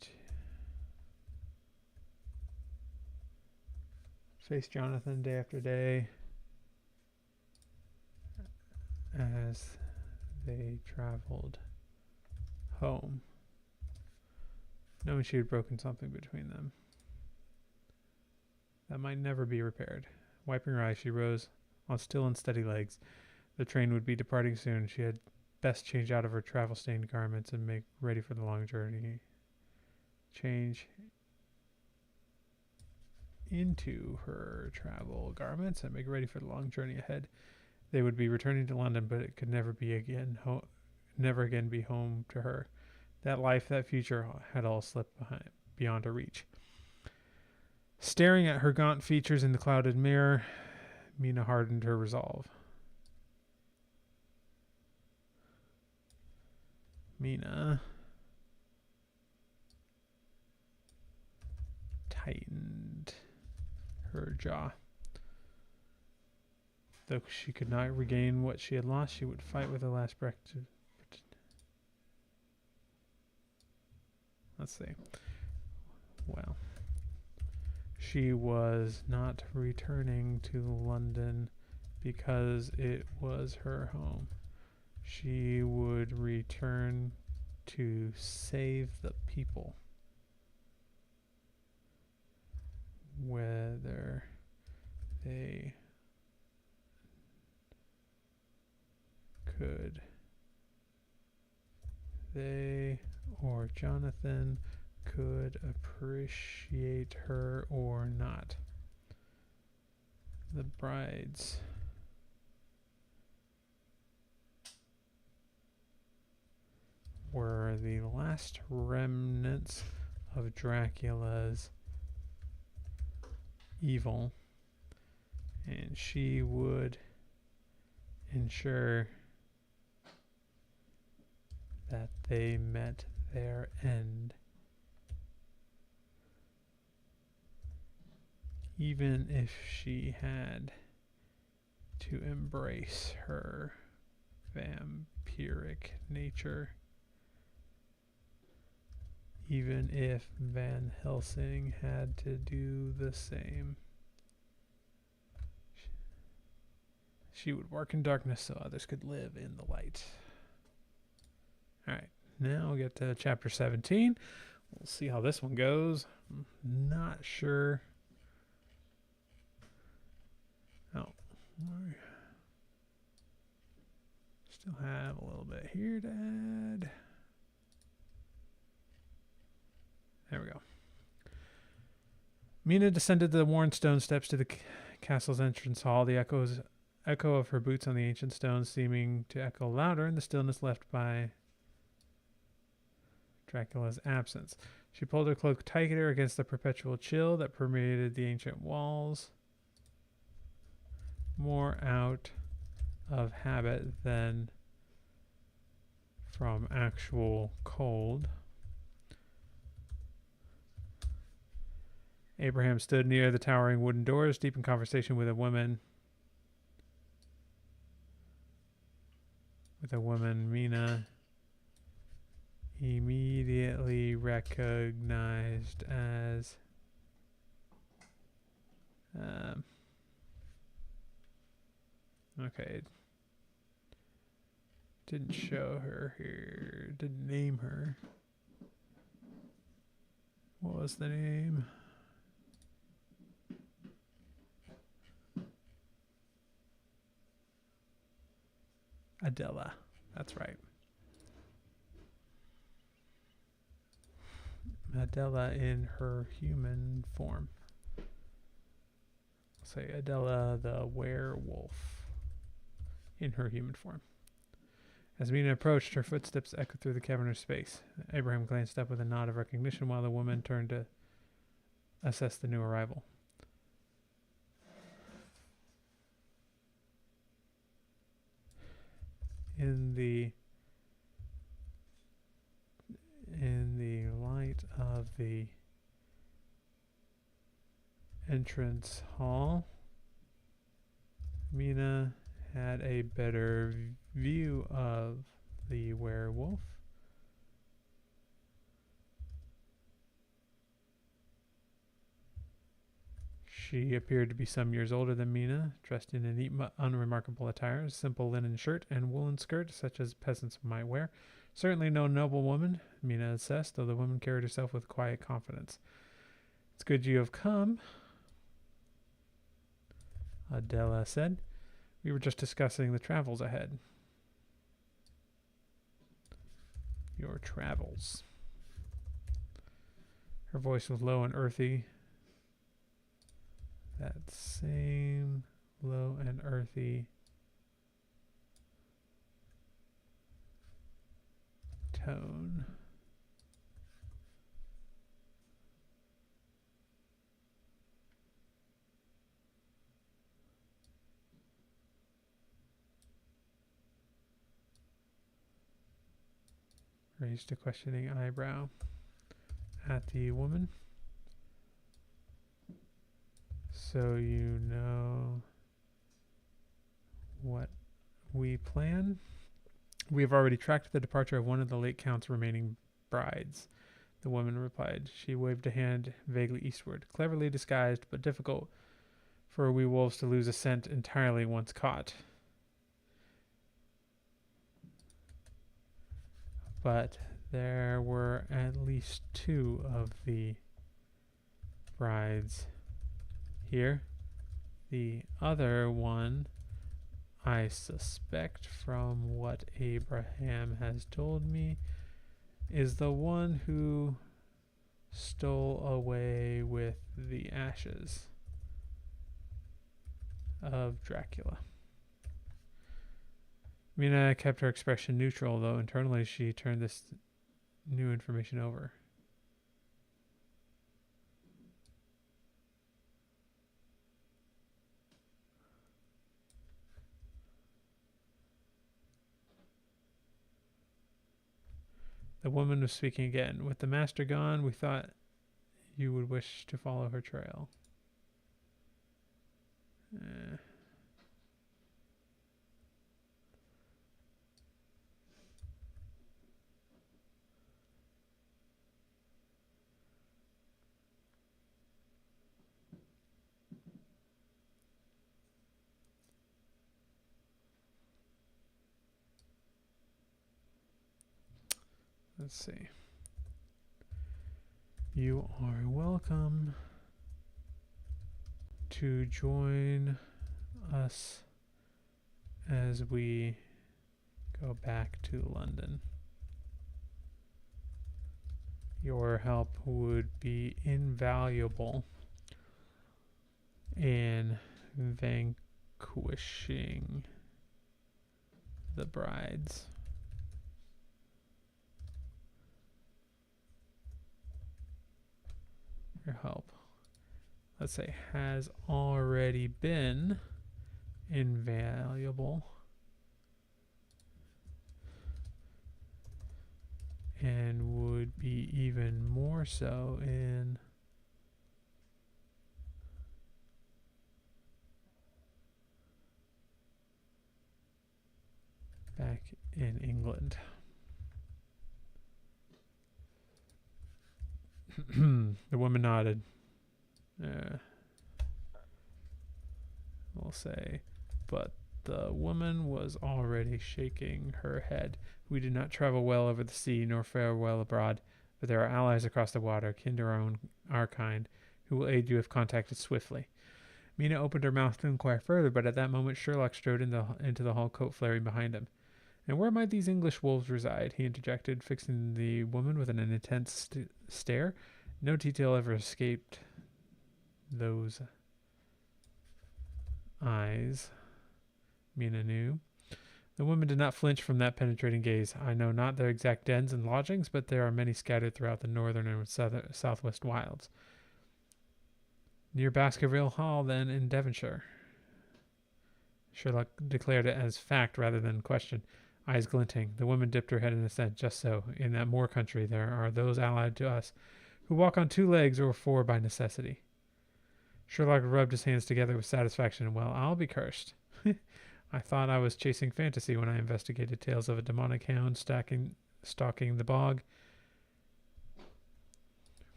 to face Jonathan day after day as they traveled home, knowing she had broken something between them that might never be repaired. Wiping her eyes, she rose on still and steady legs. The train would be departing soon. She had best change out of her travel-stained garments and make ready for the long journey. Change into her travel garments and make ready for the long journey ahead. They would be returning to London, but it could never again be home to her. That life, that future had all slipped beyond her reach. Staring at her gaunt features in the clouded mirror, Mina hardened her resolve. Mina tightened her jaw. Though she could not regain what she had lost, she would fight with her last breath. Let's see. Well, she was not returning to London because it was her home. She would return to save the people. Whether they or Jonathan could appreciate her or not. The brides were the last remnants of Dracula's evil, and she would ensure that they met their end, even if she had to embrace her vampiric nature, even if Van Helsing had to do the same. She would work in darkness so others could live in the light. All right, now we'll get to chapter 17. We'll see how this one goes. I'm not sure. Oh, still have a little bit here to add. There we go. Mina descended the worn stone steps to the castle's entrance hall. The echo of her boots on the ancient stones seeming to echo louder in the stillness left by Dracula's absence. She pulled her cloak tighter against the perpetual chill that permeated the ancient walls, more out of habit than from actual cold. Abraham stood near the towering wooden doors, deep in conversation with a woman. Mina immediately recognized as okay, didn't show her here, didn't name her. What was the name? Adela, that's right. Adela in her human form. Say Adela the werewolf in her human form. As Mina approached, her footsteps echoed through the cavernous space. Abraham glanced up with a nod of recognition while the woman turned to assess the new arrival. In the light of the entrance hall, Mina had a better view of the werewolf. She appeared to be some years older than Mina, dressed in a neat, unremarkable attire, a simple linen shirt and woolen skirt, such as peasants might wear. Certainly no noble woman, Mina assessed, though the woman carried herself with quiet confidence. It's good you have come, Adela said. We were just discussing the travels ahead. Your travels. Her voice was low and earthy. That same low and earthy tone. Raised a questioning eyebrow at the woman. So you know what we plan? We have already tracked the departure of one of the late Count's remaining brides, the woman replied. She waved a hand vaguely eastward, cleverly disguised, but difficult for we wolves to lose a scent entirely once caught. But there were at least two of the brides here. The other one, I suspect from what Abraham has told me, is the one who stole away with the ashes of Dracula. Mina kept her expression neutral, though internally she turned this new information over. The woman was speaking again. With the master gone, we thought you would wish to follow her trail. Let's see. You are welcome to join us as we go back to London. Your help would be invaluable in vanquishing the brides. Your help, let's say, has already been invaluable and would be even more so in back in England. The woman nodded. We'll say, but the woman was already shaking her head. We do not travel well over the sea, nor fare well abroad, but there are allies across the water, kin to our kind, who will aid you if contacted swiftly. Mina opened her mouth to inquire further, but at that moment Sherlock strode into the hall, coat flaring behind him. And where might these English wolves reside? He interjected, fixing the woman with an intense stare. No detail ever escaped those eyes. Mina knew. The woman did not flinch from that penetrating gaze. I know not their exact dens and lodgings, but there are many scattered throughout the northern and southwest wilds. Near Baskerville Hall, then, in Devonshire. Sherlock declared it as fact rather than question, eyes glinting. The woman dipped her head in assent. Just so. In that moor country, there are those allied to us who walk on 2 legs or 4 by necessity. Sherlock rubbed his hands together with satisfaction. Well, I'll be cursed. I thought I was chasing fantasy when I investigated tales of a demonic hound stalking the bog.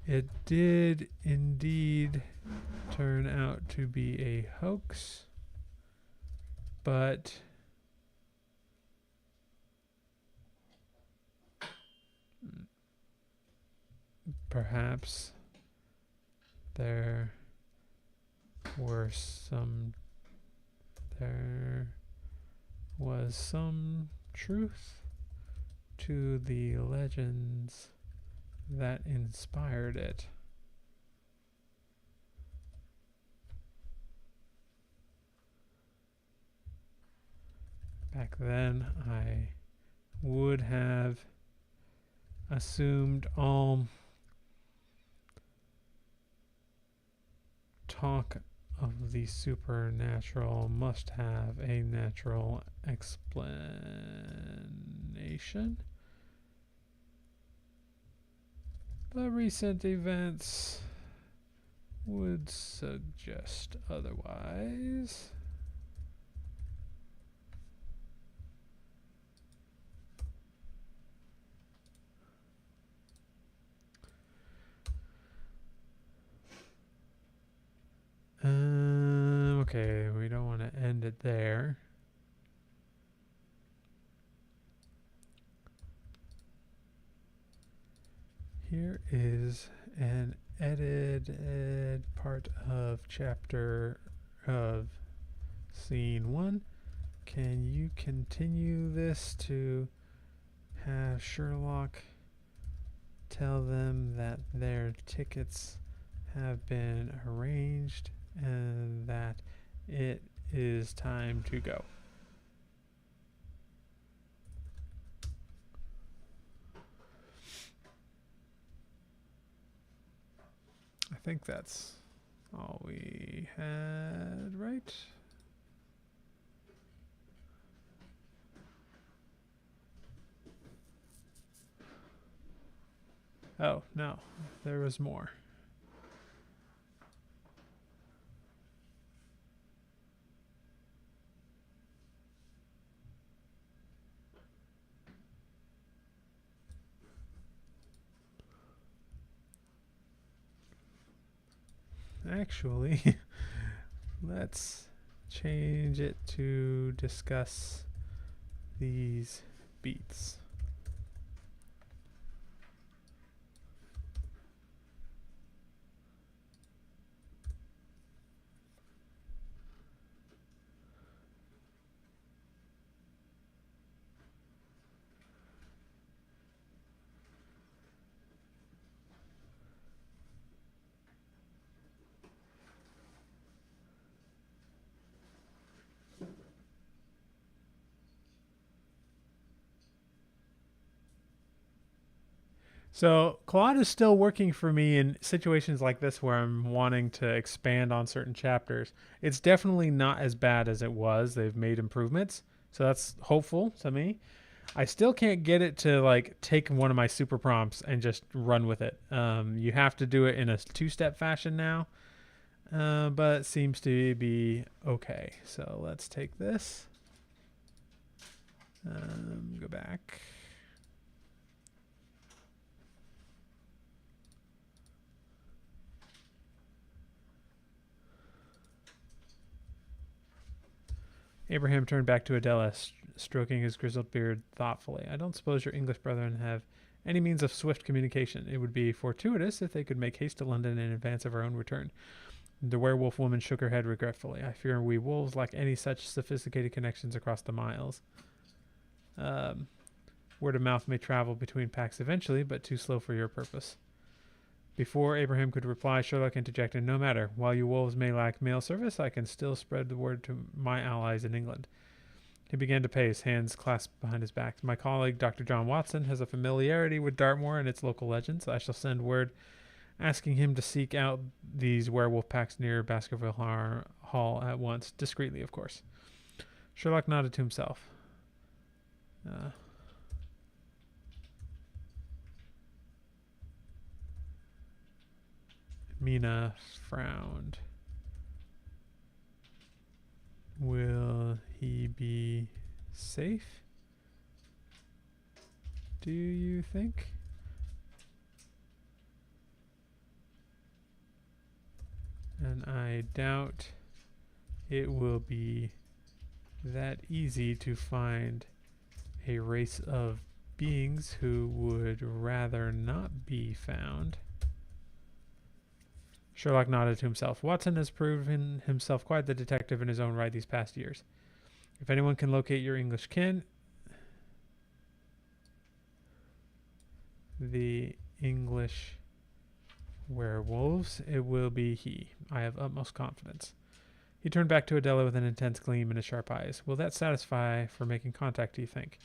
It did indeed turn out to be a hoax, but perhaps there was some truth to the legends that inspired it. Back then, I would have assumed all talk of the supernatural must have a natural explanation. But recent events would suggest otherwise. Okay, we don't want to end it there. Here is an edited part of chapter of scene 1. Can you continue this to have Sherlock tell them that their tickets have been arranged and that it is time to go? I think that's all we had, right? Oh, no, there was more. Actually, let's change it to discuss these beats. So Claude is still working for me in situations like this where I'm wanting to expand on certain chapters. It's definitely not as bad as it was. They've made improvements, so that's hopeful to me. I still can't get it to like take one of my super prompts and just run with it. You have to do it in a 2-step fashion now, but it seems to be okay. So let's take this. Go back. Abraham turned back to Adela, stroking his grizzled beard thoughtfully. I don't suppose your English brethren have any means of swift communication. It would be fortuitous if they could make haste to London in advance of our own return. The werewolf woman shook her head regretfully. I fear we wolves lack any such sophisticated connections across the miles. Um, Word of mouth may travel between packs eventually, but too slow for your purpose. Before Abraham could reply, Sherlock interjected, "No matter. While you wolves may lack mail service, I can still spread the word to my allies in England." He began to pace, hands clasped behind his back. "My colleague, Dr. John Watson, has a familiarity with Dartmoor and its local legends. I shall send word asking him to seek out these werewolf packs near Baskerville Hall at once, discreetly, of course." Sherlock nodded to himself. Mina frowned. "Will he be safe, do you think?" "And I doubt it will be that easy to find a race of beings who would rather not be found." Sherlock nodded to himself. "Watson has proven himself quite the detective in his own right these past years. If anyone can locate your English kin, the English werewolves, it will be he. I have utmost confidence." He turned back to Adela with an intense gleam in his sharp eyes. "Will that satisfy for making contact, do you think?"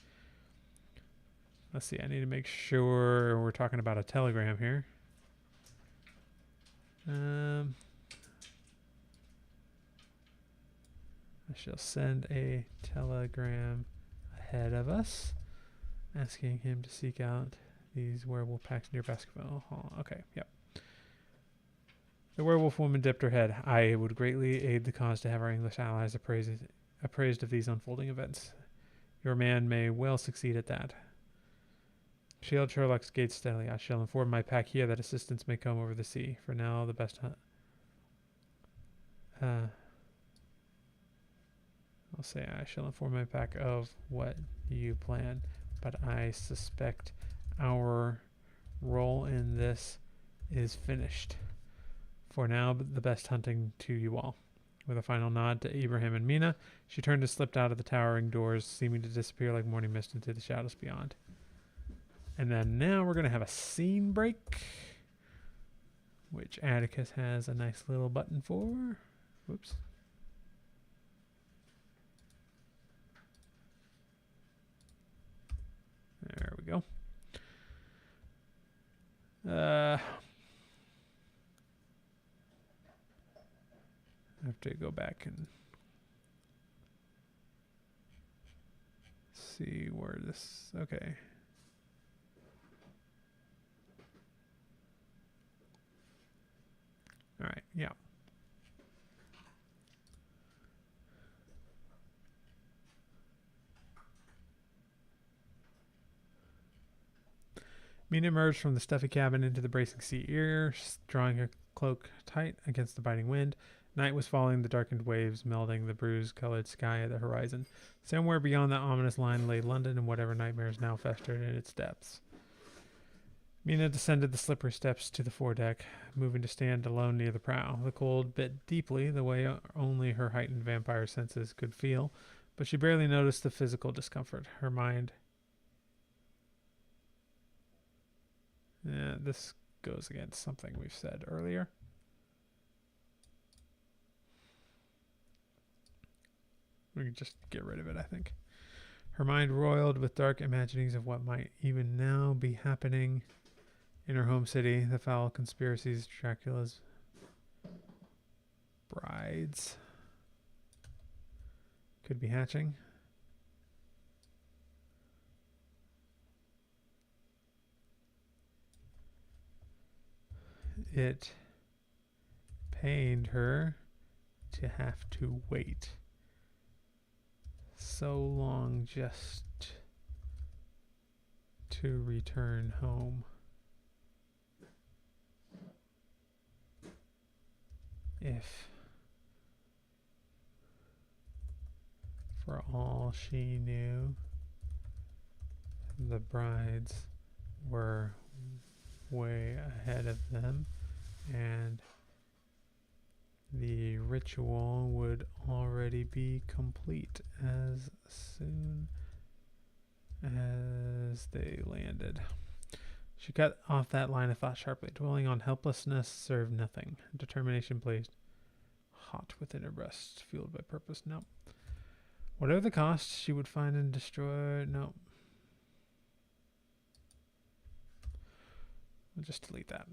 Let's see, I need to make sure we're talking about a telegram here. I shall send a telegram ahead of us, asking him to seek out these werewolf packs near Baskerville Hall. Okay, yep. The werewolf woman dipped her head. "I would greatly aid the cause to have our English allies appraised of these unfolding events. Your man may well succeed at that." She held Sherlock's gaze steadily. "I shall inform my pack here that assistance may come over the sea. For now, the best hunt." I'll say, "I shall inform my pack of what you plan, but I suspect our role in this is finished. For now, the best hunting to you all." With a final nod to Abraham and Mina, she turned and slipped out of the towering doors, seeming to disappear like morning mist into the shadows beyond. And then now we're going to have a scene break, which Atticus has a nice little button for. Whoops. There we go. I have to go back and see where this... Okay. All right, yeah. Mina emerged from the stuffy cabin into the bracing sea air, drawing her cloak tight against the biting wind. Night was falling, the darkened waves melding the bruise-colored sky at the horizon. Somewhere beyond that ominous line lay London and whatever nightmares now festered in its depths. Mina descended the slippery steps to the foredeck, moving to stand alone near the prow. The cold bit deeply, the way only her heightened vampire senses could feel, but she barely noticed the physical discomfort. Her mind... this goes against something we've said earlier. We can just get rid of it, I think. Her mind roiled with dark imaginings of what might even now be happening in her home city. The foul conspiracies, Dracula's brides could be hatching. It pained her to have to wait so long just to return home. If, for all she knew, the brides were way ahead of them, and the ritual would already be complete as soon as they landed. She cut off that line of thought sharply. Dwelling on helplessness served nothing. Determination blazed hot within her breast, fueled by purpose. No. Whatever the cost, she would find and destroy. No. I'll just delete that.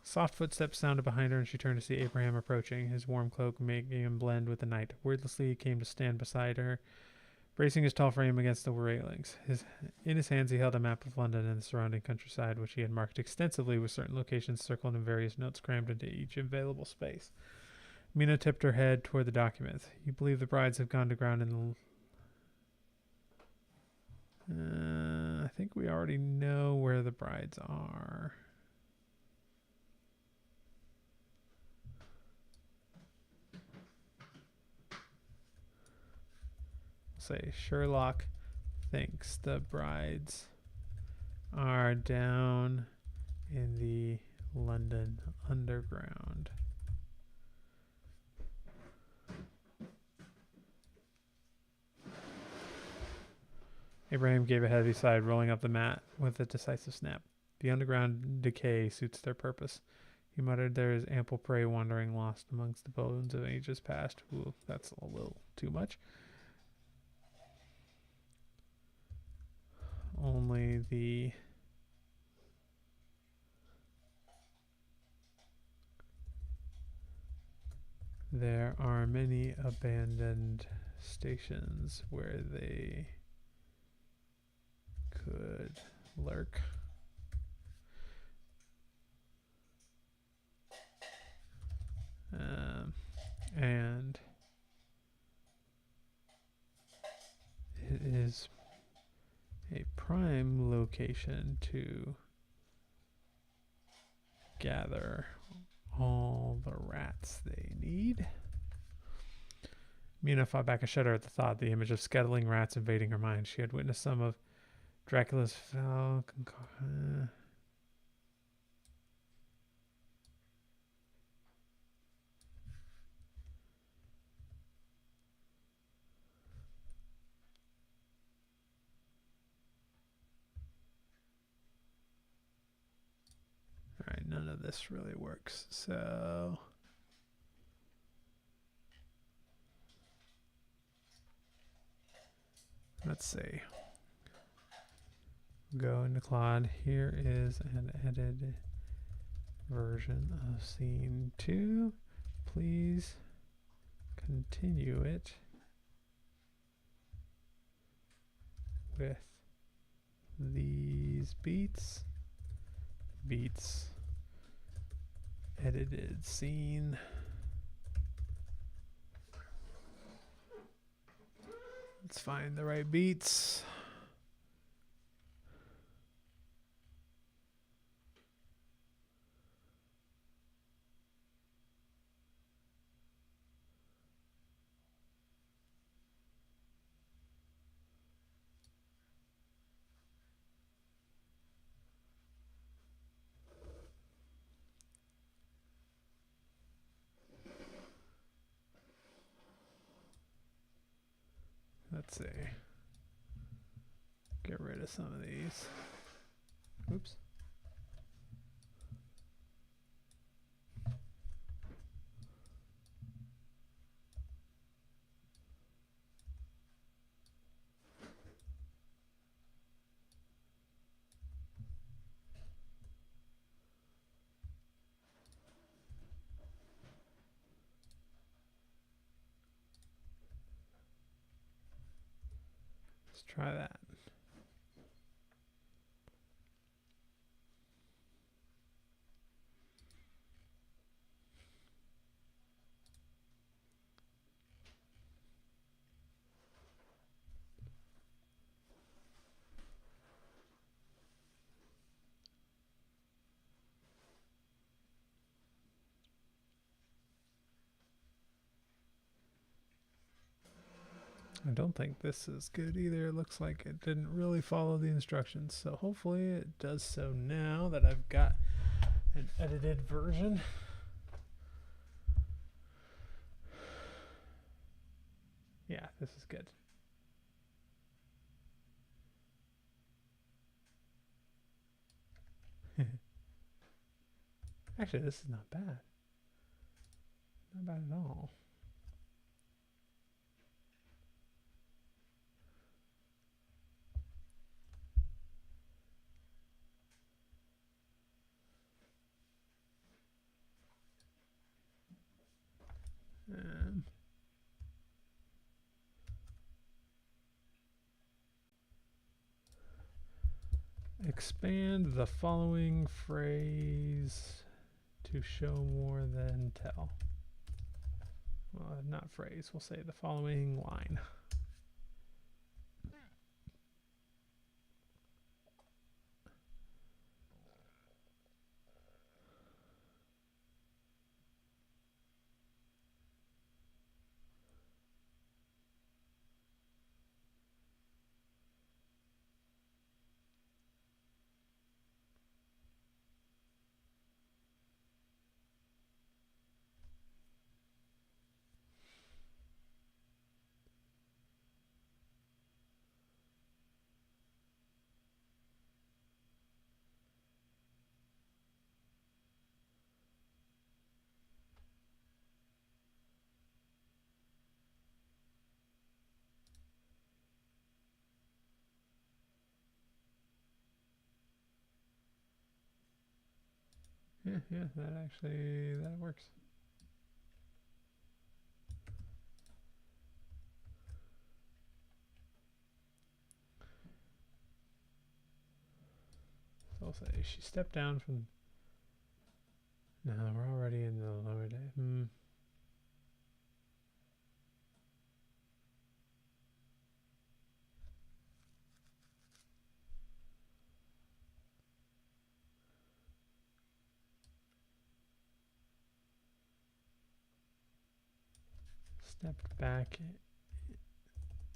Soft footsteps sounded behind her, and she turned to see Abraham approaching, his warm cloak making him blend with the night. Wordlessly, he came to stand beside her, bracing his tall frame against the railings. In his hands, he held a map of London and the surrounding countryside, which he had marked extensively with certain locations circled and various notes crammed into each available space. Mina tipped her head toward the documents. You believe the brides have gone to ground in the... I think we already know where the brides are. Say Sherlock thinks the brides are down in the London Underground. Abraham gave a heavy sigh, rolling up the mat with a decisive snap. The underground decay suits their purpose. He muttered, there is ample prey wandering lost amongst the bones of ages past. Ooh, that's a little too much. Only the there are many abandoned stations where they could lurk. And it is a prime location to gather all the rats they need. Mina fought back a shudder at the thought, the image of scuttling rats invading her mind. She had witnessed some of Dracula's foul Alright, none of this really works. So let's see. Go into Claude. Here is an edited version of scene 2. Please continue it with these beats. Beats. Edited scene. Let's find the right beats. Let's see. Get rid of some of these. Oops. Let's try that. I don't think this is good either. It looks like it didn't really follow the instructions. So hopefully it does so now that I've got an edited version. Yeah, this is good. Actually, this is not bad. Not bad at all. Um, expand the following phrase to show more than tell. Well, not phrase. We'll say the following line. Yeah, that works. So I'll say she stepped down from. No, we're already in the lower day. Stepped back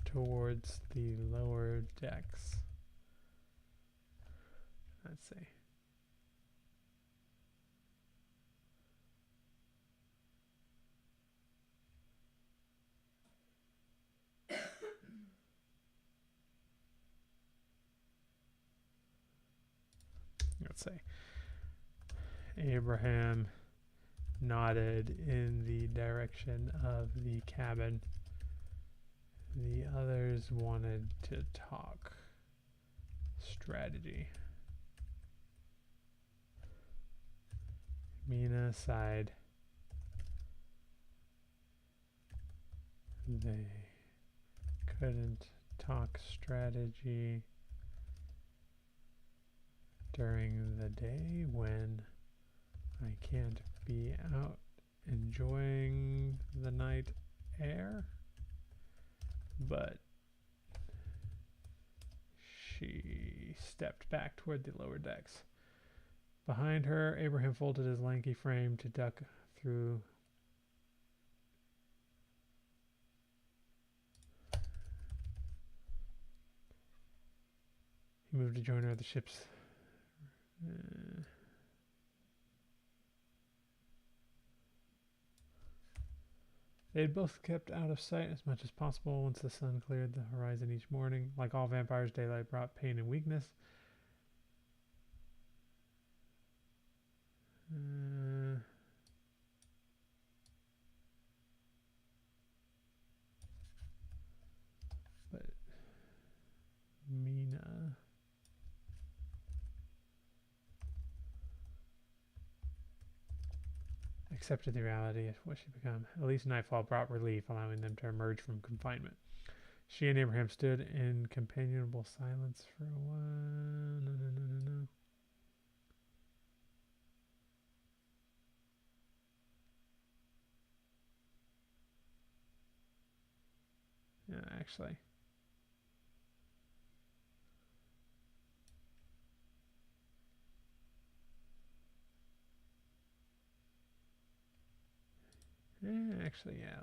towards the lower decks. Let's see. Let's say Abraham nodded in the direction of the cabin. The others wanted to talk strategy. Mina sighed. They couldn't talk strategy during the day when I can't be out enjoying the night air, but she stepped back toward the lower decks. Behind her, Abraham folded his lanky frame to duck through. He moved to join her at the ship's. They had both kept out of sight as much as possible once the sun cleared the horizon each morning. Like all vampires, daylight brought pain and weakness. But Mina accepted the reality of what she'd become. At least nightfall brought relief, allowing them to emerge from confinement. She and Abraham stood in companionable silence for a while. No. Yeah, actually. Actually, yeah,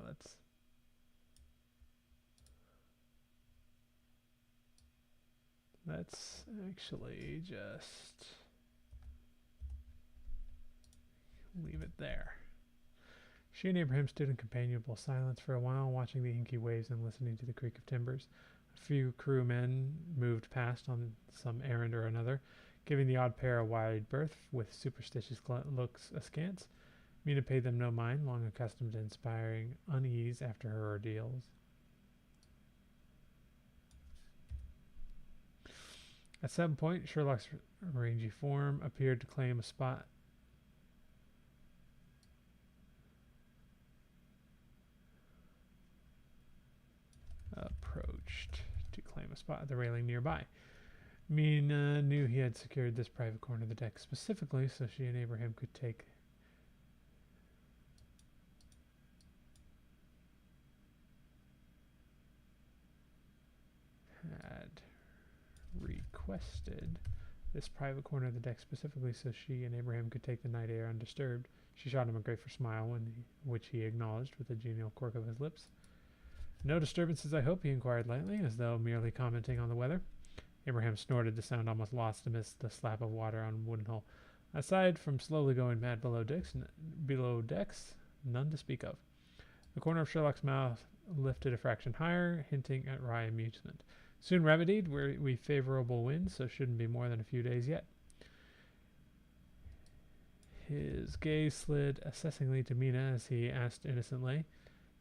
let's actually just leave it there. She and Abraham stood in companionable silence for a while, watching the inky waves and listening to the creak of timbers. A few crewmen moved past on some errand or another. Giving the odd pair a wide berth with superstitious looks askance, Mina paid them no mind, long accustomed to inspiring unease after her ordeals. At some point, Sherlock's rangy form appeared to claim a spot. Approached to claim a spot at the railing nearby. Mina knew he had secured this private corner of the deck specifically so she and Abraham could take had requested this private corner of the deck specifically so she and Abraham could take the night air undisturbed. She shot him a grateful smile, which he acknowledged with a genial quirk of his lips. No disturbances, I hope, he inquired lightly, as though merely commenting on the weather. Abraham snorted, the sound almost lost amidst the slap of water on wooden hull. Aside from slowly going mad below decks, none to speak of. The corner of Sherlock's mouth lifted a fraction higher, hinting at wry amusement. Soon remedied, we favorable winds, so shouldn't be more than a few days yet. His gaze slid assessingly to Mina as he asked innocently,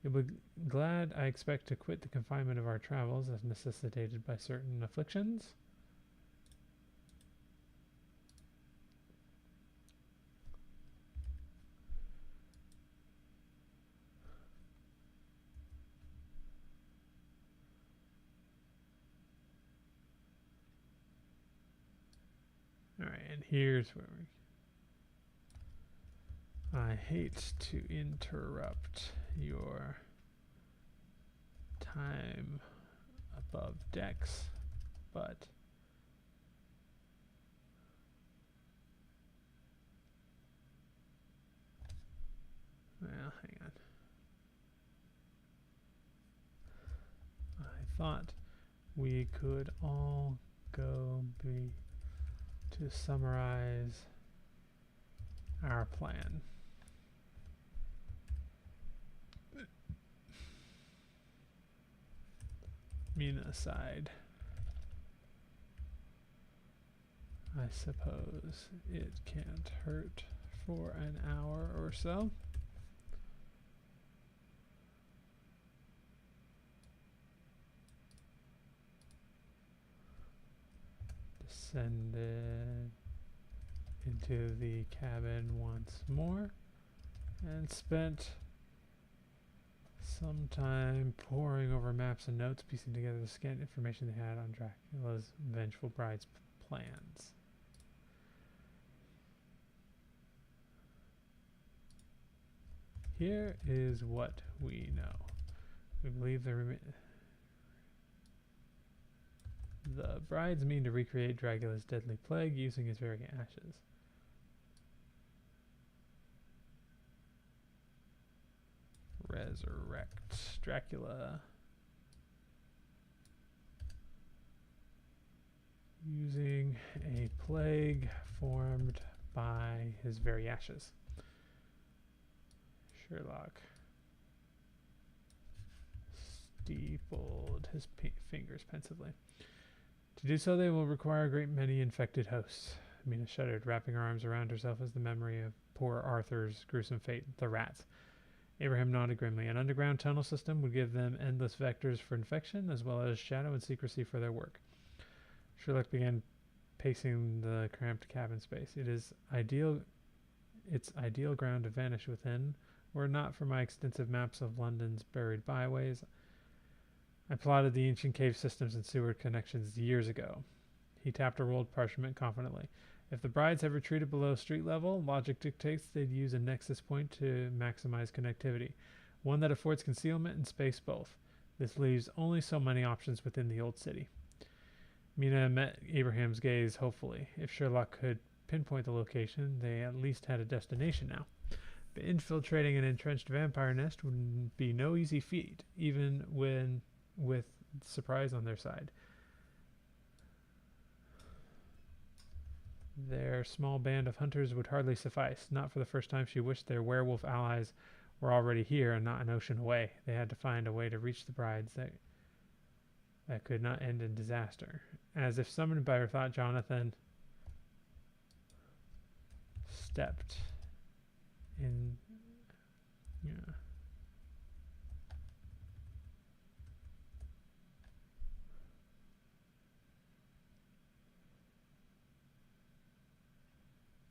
"You'll be glad I expect to quit the confinement of our travels as necessitated by certain afflictions?" Alright, and here's where I hate to interrupt your time above decks, but well, hang on. I thought we could all go to summarize our plan. Mina sighed. I suppose it can't hurt for an hour or so. Descended into the cabin once more and spent some time poring over maps and notes, piecing together the scant information they had on Dracula's vengeful bride's plans. Here is what we know. We believe the brides mean to recreate Dracula's deadly plague using his very ashes. Resurrect Dracula using a plague formed by his very ashes. Sherlock steepled his fingers pensively. To do so, they will require a great many infected hosts. Mina shuddered, wrapping her arms around herself as the memory of poor Arthur's gruesome fate, the rats. Abraham nodded grimly. An underground tunnel system would give them endless vectors for infection, as well as shadow and secrecy for their work. Sherlock began pacing the cramped cabin space. Its ideal ground to vanish within, were it not for my extensive maps of London's buried byways. I plotted the ancient cave systems and sewer connections years ago. He tapped a rolled parchment confidently. If the brides have retreated below street level, logic dictates they'd use a nexus point to maximize connectivity, one that affords concealment and space both. This leaves only so many options within the old city. Mina met Abraham's gaze hopefully. If Sherlock could pinpoint the location, they at least had a destination now. But infiltrating an entrenched vampire nest would be no easy feat, even when with surprise on their side. Their small band of hunters would hardly suffice. Not for the first time she wished their werewolf allies were already here and not an ocean away. They had to find a way to reach the brides that could not end in disaster. As if summoned by her thought, Jonathan misstepped in. Yeah.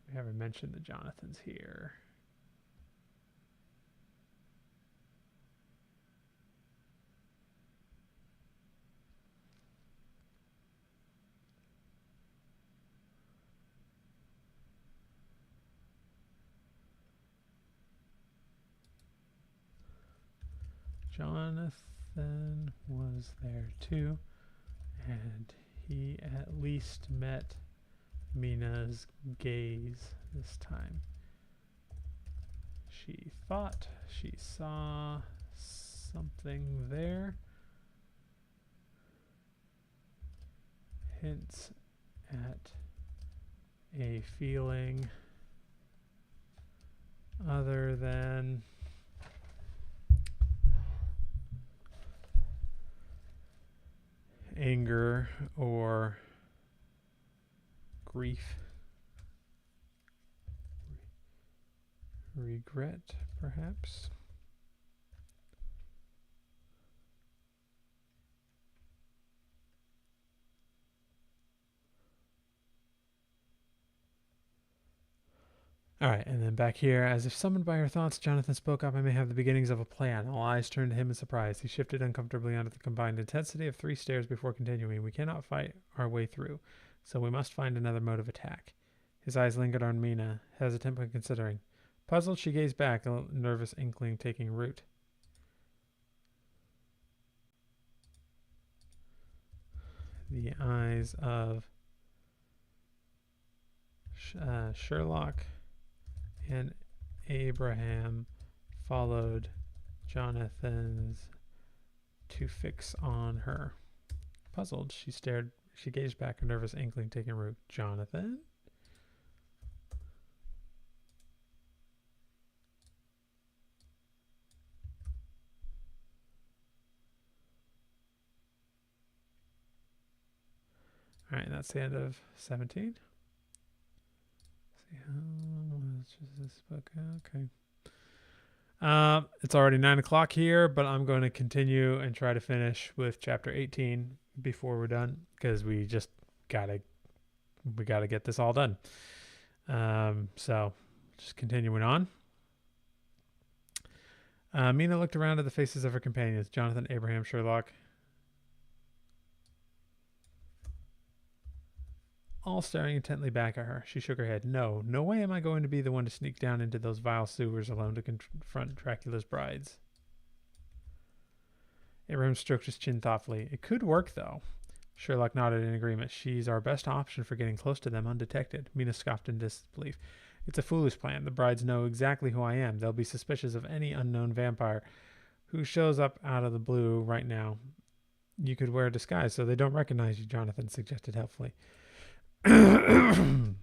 We haven't mentioned the Jonathans here. Jonathan was there too, and he at least met Mina's gaze this time. She thought she saw something there. Hints at a feeling other than anger or grief. Regret, perhaps. All right, and then back here, as if summoned by her thoughts, Jonathan spoke up. I may have the beginnings of a plan. All eyes turned to him in surprise. He shifted uncomfortably under the combined intensity of 3 stares before continuing. We cannot fight our way through, so we must find another mode of attack. His eyes lingered on Mina, hesitant but considering. Puzzled, she gazed back, a nervous inkling taking root. The eyes of Sherlock and Abraham followed Jonathan's to fix on her. Puzzled, she gazed back, a nervous inkling taking root. Jonathan? All right, that's the end of 17. See how much is this book? Okay. It's already 9 o'clock here, but I'm going to continue and try to finish with chapter 18 before we're done, because we gotta get this all done. So just continuing on. Mina looked around at the faces of her companions, Jonathan, Abraham, Sherlock, all staring intently back at her. She shook her head. No way am I going to be the one to sneak down into those vile sewers alone to confront Dracula's brides. Abraham stroked his chin thoughtfully. It could work, though. Sherlock nodded in agreement. She's our best option for getting close to them undetected. Mina scoffed in disbelief. It's a foolish plan. The brides know exactly who I am. They'll be suspicious of any unknown vampire who shows up out of the blue right now. You could wear a disguise so they don't recognize you, Jonathan suggested helpfully. Mina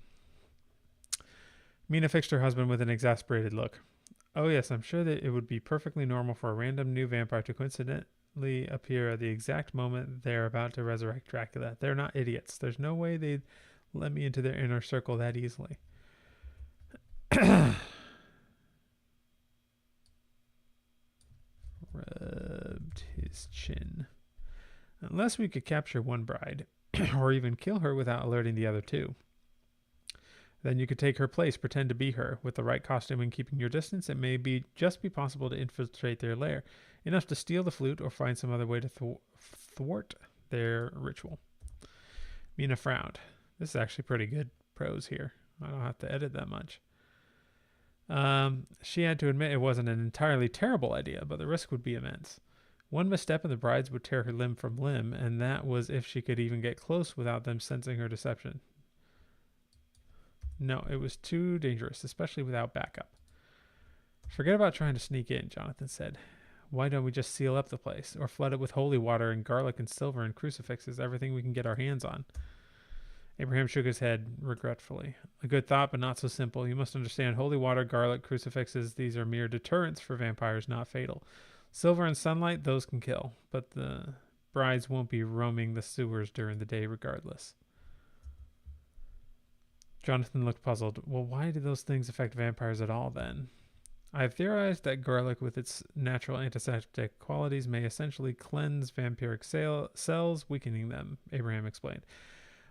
fixed her husband with an exasperated look. Oh yes, I'm sure that it would be perfectly normal for a random new vampire to coincidentally appear at the exact moment they're about to resurrect Dracula. They're not idiots. There's no way they'd let me into their inner circle that easily. Rubbed his chin. Unless we could capture one bride, or even kill her without alerting the other two. Then you could take her place, pretend to be her. With the right costume and keeping your distance, it may just be possible to infiltrate their lair, enough to steal the flute or find some other way to thwart their ritual. Mina frowned. This is actually pretty good prose here. I don't have to edit that much. She had to admit it wasn't an entirely terrible idea, but the risk would be immense. One misstep and the brides would tear her limb from limb, and that was if she could even get close without them sensing her deception. No, it was too dangerous, especially without backup. Forget about trying to sneak in, Jonathan said. Why don't we just seal up the place, or flood it with holy water and garlic and silver and crucifixes, everything we can get our hands on? Abraham shook his head regretfully. A good thought, but not so simple. You must understand, holy water, garlic, crucifixes, these are mere deterrents for vampires, not fatal. Silver and sunlight, those can kill, but the brides won't be roaming the sewers during the day regardless. Jonathan looked puzzled. Well, why do those things affect vampires at all then? I have theorized that garlic, with its natural antiseptic qualities, may essentially cleanse vampiric cells, weakening them, Abraham explained.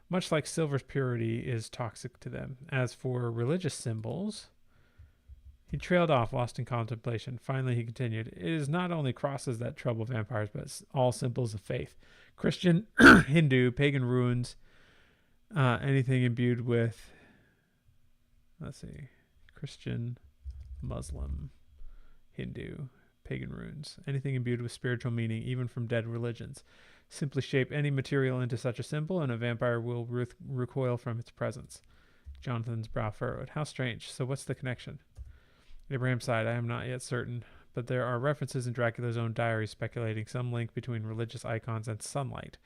Much like silver's purity is toxic to them. As for religious symbols, he trailed off, lost in contemplation. Finally, he continued, it is not only crosses that trouble vampires, but all symbols of faith. Christian, Hindu, pagan runes, anything imbued with, Christian, Muslim, Hindu, pagan runes, anything imbued with spiritual meaning, even from dead religions. Simply shape any material into such a symbol, and a vampire will recoil from its presence. Jonathan's brow furrowed. How strange. So what's the connection? Abraham sighed. I am not yet certain, but there are references in Dracula's own diary speculating some link between religious icons and sunlight.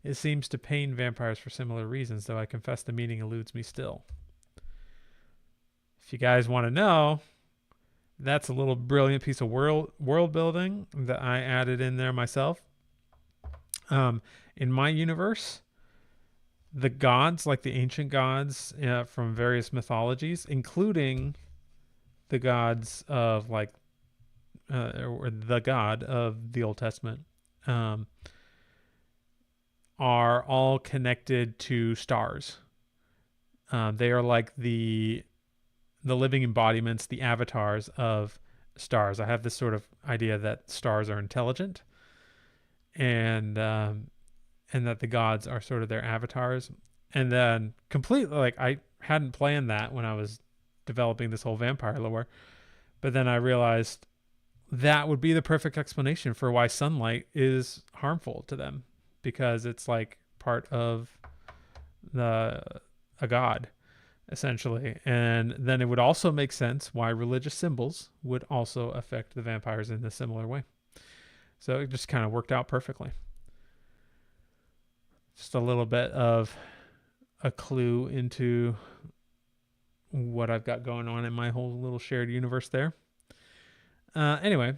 It seems to pain vampires for similar reasons, though I confess the meaning eludes me still. If you guys want to know, that's a little brilliant piece of world building that I added in there myself. In my universe, the gods, like the ancient gods from various mythologies, including the gods of or the God of the Old Testament, are all connected to stars. They are like the living embodiments, the avatars of stars. I have this sort of idea that stars are intelligent, and that the gods are sort of their avatars. And then completely, like, I hadn't planned that when I was developing this whole vampire lore, but then I realized that would be the perfect explanation for why sunlight is harmful to them, because it's like part of a god, essentially. And then it would also make sense why religious symbols would also affect the vampires in a similar way. So it just kind of worked out perfectly. Just a little bit of a clue into what I've got going on in my whole little shared universe there. Anyway,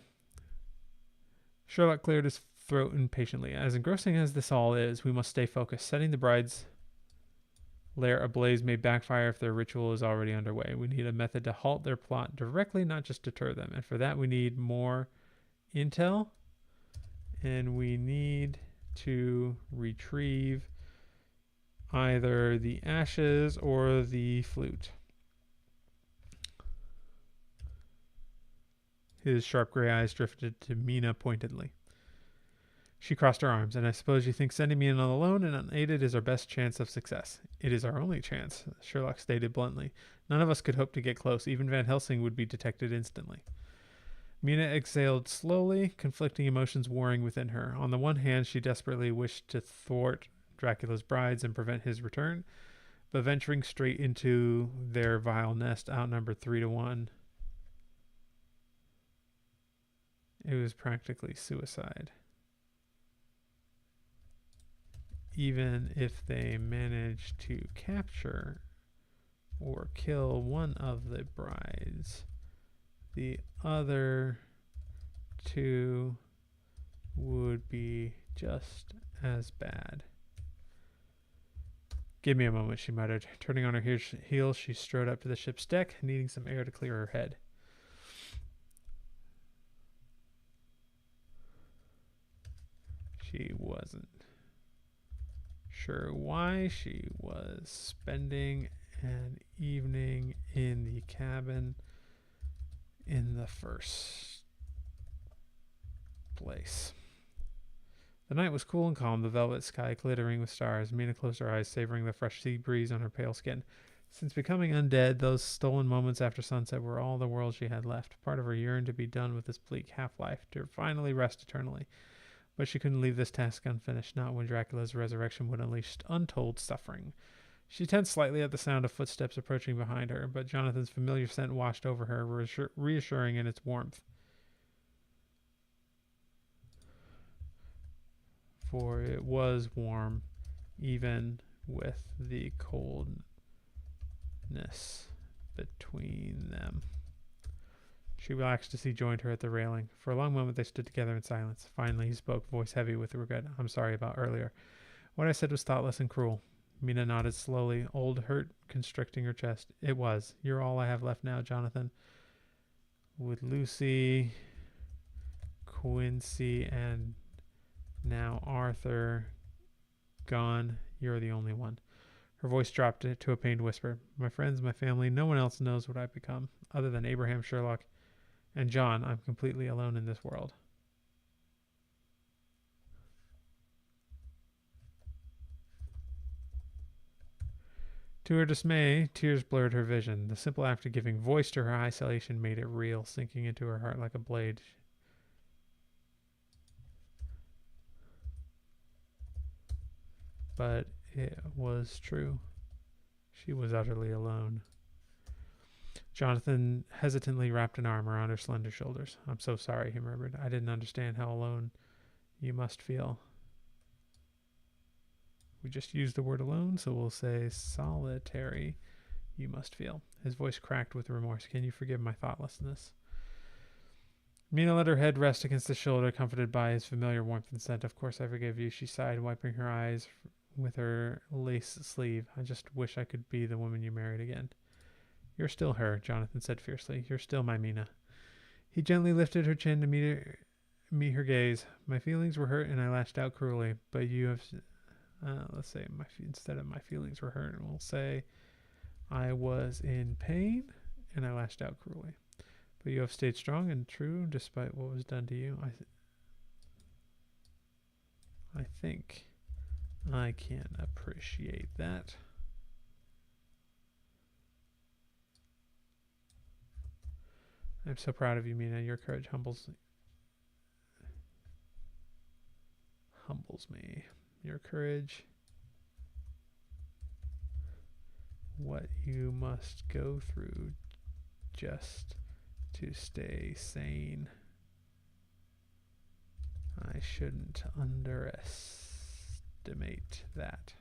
Sherlock cleared his throat impatiently. As engrossing as this all is, we must stay focused. Setting the bride's lair ablaze may backfire if their ritual is already underway. We need a method to halt their plot directly, not just deter them. And for that, we need more intel, and we need to retrieve either the ashes or the flute. His sharp gray eyes drifted to Mina pointedly. She crossed her arms. And I suppose you think sending me in alone and unaided is our best chance of success? It is our only chance, Sherlock stated bluntly. None of us could hope to get close. Even Van Helsing would be detected instantly. Mina exhaled slowly, conflicting emotions warring within her. On the one hand, she desperately wished to thwart Dracula's brides and prevent his return, but venturing straight into their vile nest outnumbered 3-1. It was practically suicide. Even if they managed to capture or kill one of the brides, the other two would be just as bad. Give me a moment, she muttered. Turning on her heels, she strode up to the ship's deck, needing some air to clear her head. She wasn't sure why she was spending an evening in the cabin in the first place. The night was cool and calm, the velvet sky glittering with stars. Mina closed her eyes, savoring the fresh sea breeze on her pale skin. Since becoming undead, those stolen moments after sunset were all the world she had left. Part of her yearned to be done with this bleak half-life, to finally rest eternally. But she couldn't leave this task unfinished, not when Dracula's resurrection would unleash untold suffering. She tensed slightly at the sound of footsteps approaching behind her, but Jonathan's familiar scent washed over her, reassuring in its warmth. For it was warm, even with the coldness between them. She relaxed as he joined her at the railing. For a long moment they stood together in silence. Finally he spoke, voice heavy with regret. I'm sorry about earlier. What I said was thoughtless and cruel. Mina nodded slowly, old hurt constricting her chest. It was. You're all I have left now, Jonathan. With Lucy, Quincy, and now Arthur gone, you're the only one. Her voice dropped to a pained whisper. My friends, my family, no one else knows what I've become, other than Abraham Sherlock and John. I'm completely alone in this world. To her dismay, tears blurred her vision. The simple act of giving voice to her isolation made it real, sinking into her heart like a blade. But it was true. She was utterly alone. Jonathan hesitantly wrapped an arm around her slender shoulders. I'm so sorry, he murmured. I didn't understand how alone you must feel. We just used the word alone, so we'll say solitary you must feel. His voice cracked with remorse. Can you forgive my thoughtlessness? Mina let her head rest against his shoulder, comforted by his familiar warmth and scent. Of course I forgive you, she sighed, wiping her eyes with her lace sleeve. I just wish I could be the woman you married again. You're still her, Jonathan said fiercely. You're still my Mina. He gently lifted her chin to meet her gaze. My feelings were hurt and I lashed out cruelly, but you have... let's say instead of my feelings were hurt, we'll say I was in pain and I lashed out cruelly. But you have stayed strong and true despite what was done to you. I think I can appreciate that. I'm so proud of you, Mina. Your courage humbles me. Your courage, what you must go through just to stay sane. I shouldn't underestimate that.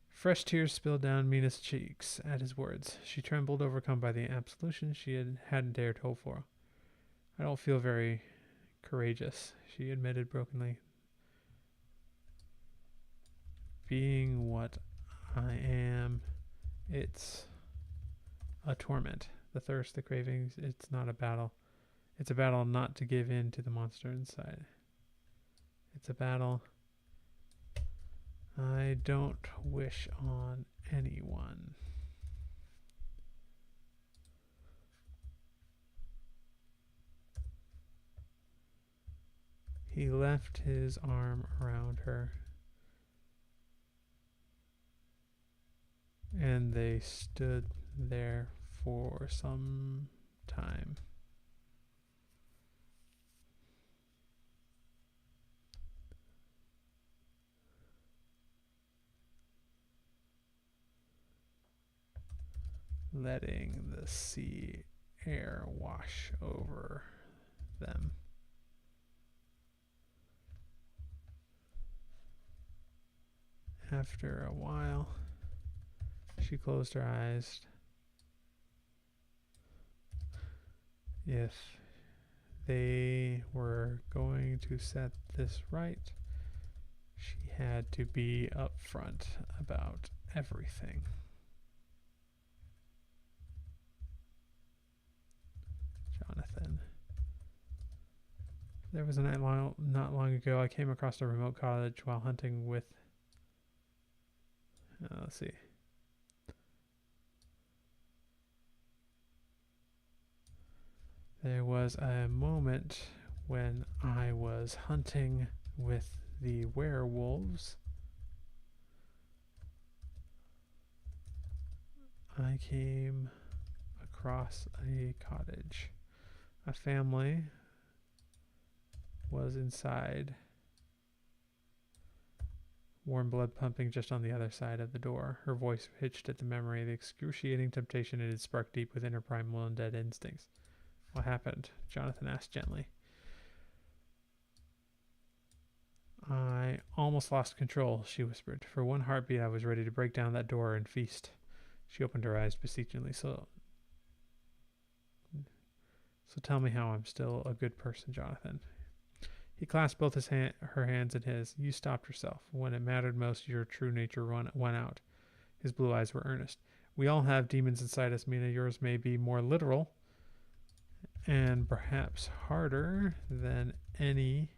Fresh tears spilled down Mina's cheeks at his words. She trembled, overcome by the absolution she hadn't dared hope for. I don't feel very courageous, she admitted brokenly. Being what I am, it's a torment. The thirst, the cravings, it's not a battle. It's a battle not to give in to the monster inside. It's a battle I don't wish on anyone. He left his arm around her, and they stood there for some time. Letting the sea air wash over them. After a while, she closed her eyes. If they were going to set this right, she had to be upfront about everything. Jonathan. There was a night not long ago I came across a remote cottage while hunting with... let's see. There was a moment when I was hunting with the werewolves. I came across a cottage. A family was inside, warm blood pumping just on the other side of the door. Her voice hitched at the memory of the excruciating temptation it had sparked deep within her primal undead instincts. What happened? Jonathan asked gently. I almost lost control, she whispered. For one heartbeat, I was ready to break down that door and feast. She opened her eyes beseechingly. So tell me how I'm still a good person, Jonathan. He clasped both her hands in his. You stopped yourself. When it mattered most, your true nature went out. His blue eyes were earnest. We all have demons inside us, Mina. Yours may be more literal and perhaps harder than any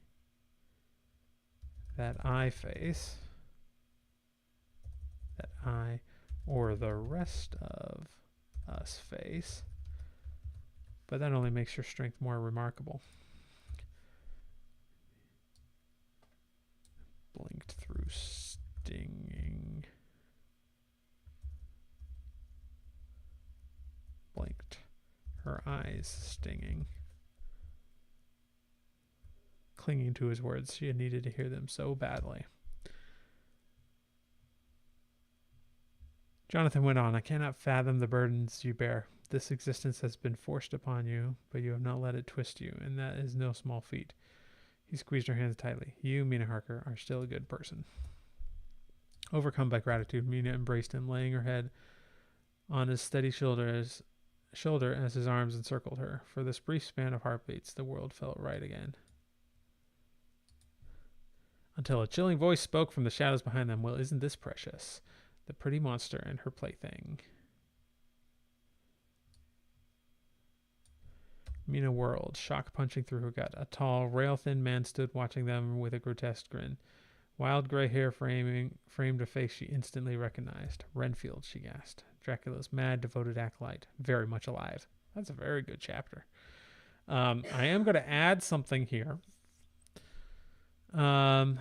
that I face. That I or the rest of us face. But that only makes your strength more remarkable. Blinked through stinging. Blinked. Her eyes stinging. Clinging to his words, she had needed to hear them so badly. Jonathan went on, I cannot fathom the burdens you bear. This existence has been forced upon you, but you have not let it twist you, and that is no small feat. He squeezed her hands tightly. You, Mina Harker, are still a good person. Overcome by gratitude, Mina embraced him, laying her head on his steady shoulder as his arms encircled her. For this brief span of heartbeats, the world felt right again. Until a chilling voice spoke from the shadows behind them. Well, isn't this precious? The pretty monster and her plaything. Mina whirled, shock punching through her gut. A tall, rail-thin man stood watching them with a grotesque grin. Wild gray hair framed a face she instantly recognized. Renfield, she gasped. Dracula's mad, devoted acolyte. Very much alive. That's a very good chapter. I am going to add something here. We'll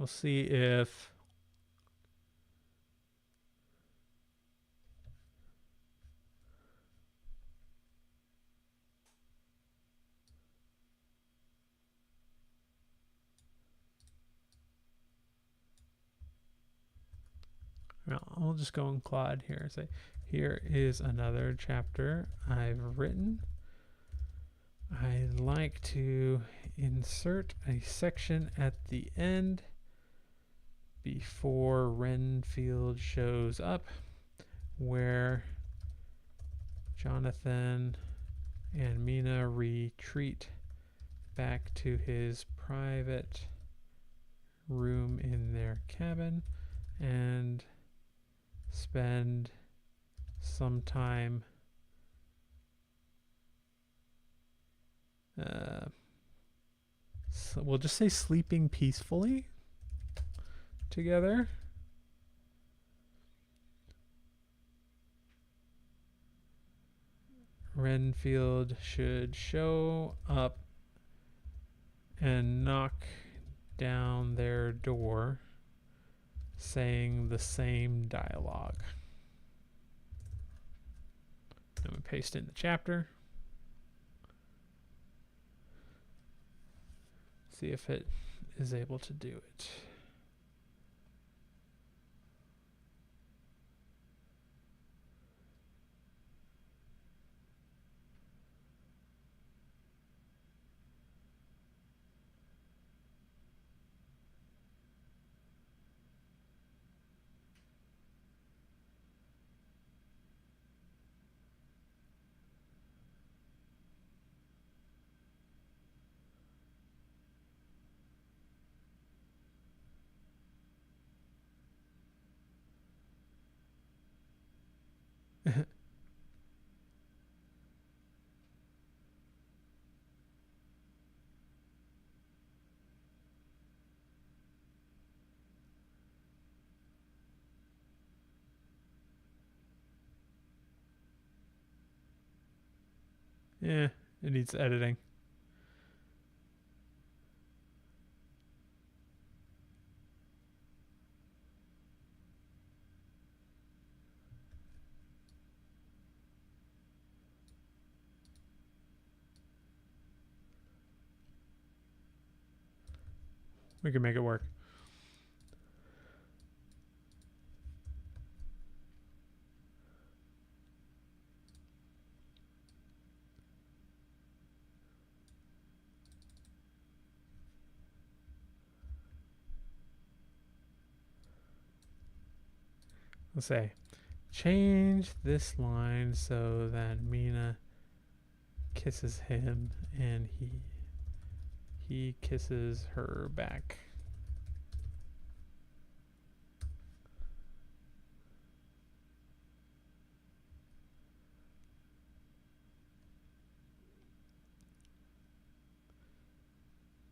see if... Well, I'll just go in Claude here and say, here is another chapter I've written. I'd like to insert a section at the end before Renfield shows up where Jonathan and Mina retreat back to his private room in their cabin and spend some time so we'll just say sleeping peacefully together. Renfield should show up and knock down their door saying the same dialogue. I'm going to paste in the chapter. See if it is able to do it. Yeah, it needs editing. We can make it work. Let's say, change this line so that Mina kisses him, and he kisses her back.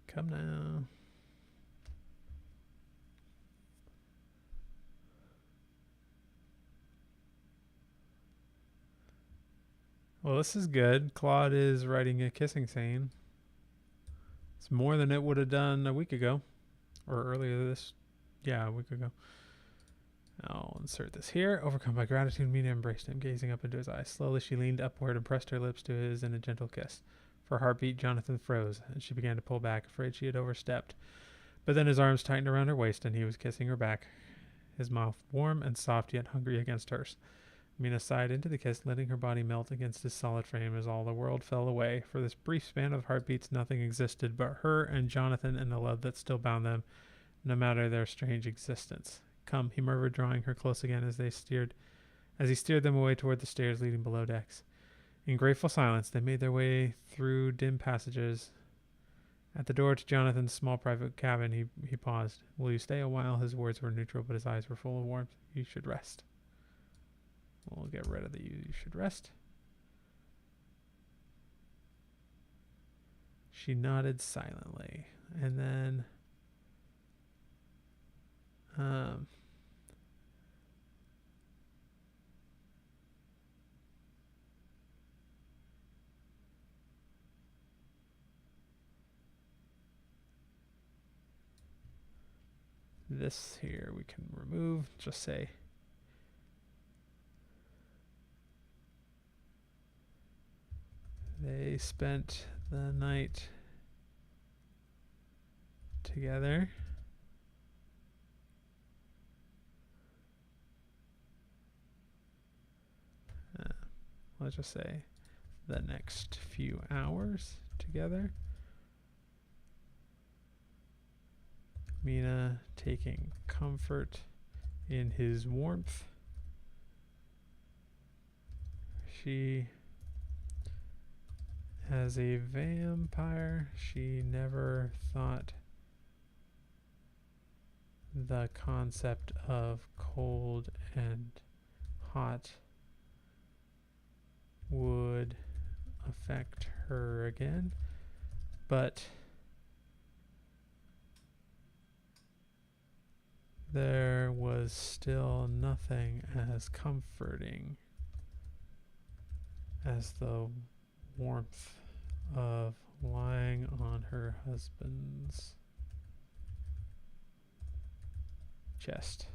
Come now. Well, this is good. Claude is writing a kissing scene. It's more than it would have done a week ago. Or earlier this. Yeah, a week ago. I'll insert this here. Overcome by gratitude, Mina embraced him, gazing up into his eyes. Slowly she leaned upward and pressed her lips to his in a gentle kiss. For her heartbeat, Jonathan froze, and she began to pull back, afraid she had overstepped. But then his arms tightened around her waist, and he was kissing her back, his mouth warm and soft yet hungry against hers. Mina sighed into the kiss, letting her body melt against his solid frame as all the world fell away. For this brief span of heartbeats, nothing existed but her and Jonathan and the love that still bound them, no matter their strange existence. Come, he murmured, drawing her close again as he steered them away toward the stairs leading below decks. In grateful silence, they made their way through dim passages. At the door to Jonathan's small private cabin, he paused. Will you stay a while? His words were neutral, but his eyes were full of warmth. You should rest. We'll get rid of the you should rest. She nodded silently. And then this here we can remove. Just say they spent the night together. Let's just say the next few hours together. Mina taking comfort in his warmth. She, as a vampire, she never thought the concept of cold and hot would affect her again, but there was still nothing as comforting as the warmth of lying on her husband's chest.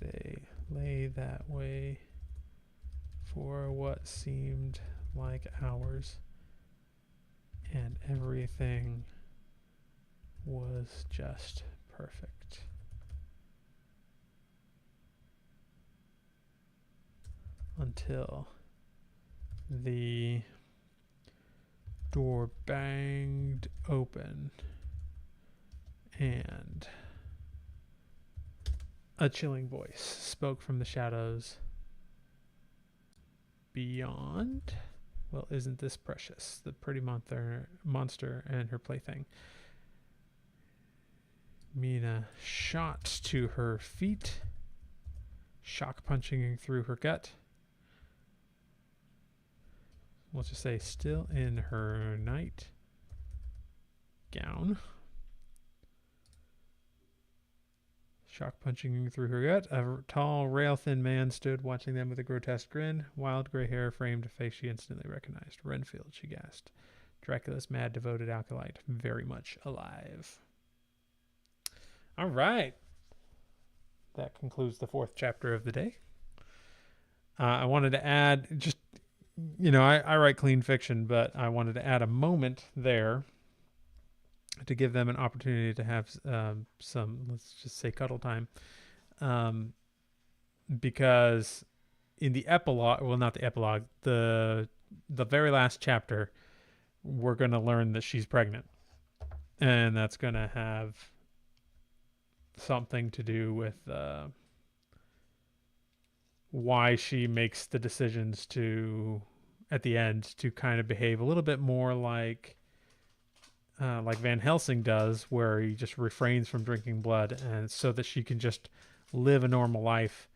They lay that way for what seemed like hours, and everything was just perfect. Until the door banged open and a chilling voice spoke from the shadows beyond. Well, isn't this precious? The pretty monster and her plaything. Mina shot to her feet, shock punching through her gut. We'll just say still in her night gown. Shock punching through her gut. A tall, rail-thin man stood watching them with a grotesque grin. Wild gray hair framed a face she instantly recognized. Renfield, she gasped. Dracula's mad, devoted acolyte. Very much alive. All right. That concludes the 4th chapter of the day. I wanted to add, just, I write clean fiction, but I wanted to add a moment there to give them an opportunity to have some, let's just say, cuddle time. Because in the epilogue, well, not the epilogue, the very last chapter, we're going to learn that she's pregnant. And that's going to have something to do with why she makes the decisions to, at the end, to kind of behave a little bit more like Van Helsing does, where he just refrains from drinking blood, and so that she can just live a normal life,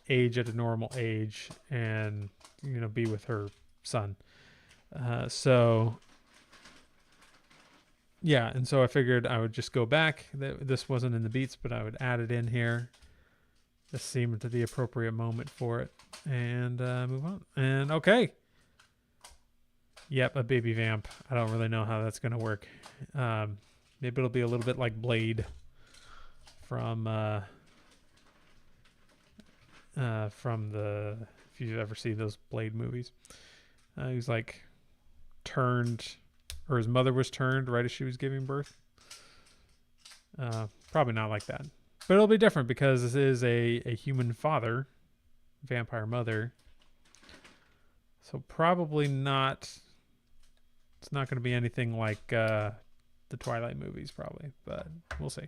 age at a normal age, and be with her son. So yeah, and so I figured I would just go back. This wasn't in the beats, but I would add it in here. This seemed to the appropriate moment for it, and move on. And okay. Yep, a baby vamp. I don't really know how that's going to work. Maybe it'll be a little bit like Blade from the, if you've ever seen those Blade movies. He was like turned, or his mother was turned right as she was giving birth. Probably not like that. But it'll be different because this is a human father, vampire mother. So probably not. It's not going to be anything like the Twilight movies, probably, but we'll see.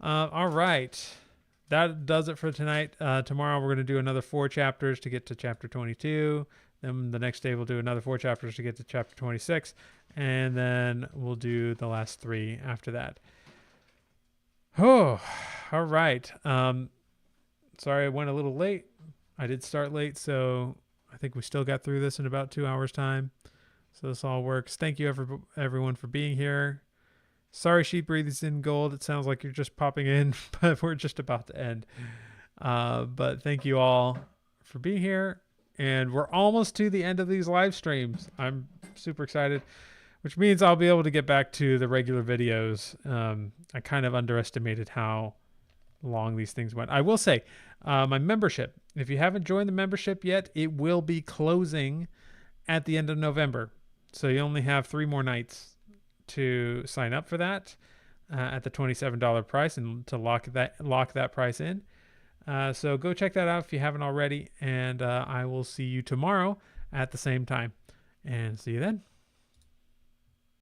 All right. That does it for tonight. Tomorrow we're going to do another 4 chapters to get to chapter 22. Then the next day we'll do another 4 chapters to get to chapter 26. And then we'll do the last 3 after that. Oh, all right. Sorry I went a little late. I did start late, so I think we still got through this in about 2 hours' time. So this all works. Thank you everyone for being here. Sorry, Sheep Breathes in Gold. It sounds like you're just popping in, but we're just about to end. But thank you all for being here. And we're almost to the end of these live streams. I'm super excited, which means I'll be able to get back to the regular videos. I kind of underestimated how long these things went. I will say, my membership, if you haven't joined the membership yet, it will be closing at the end of November. So you only have 3 more nights to sign up for that at the $27 price and to lock that price in. So go check that out if you haven't already. And I will see you tomorrow at the same time. And see you then.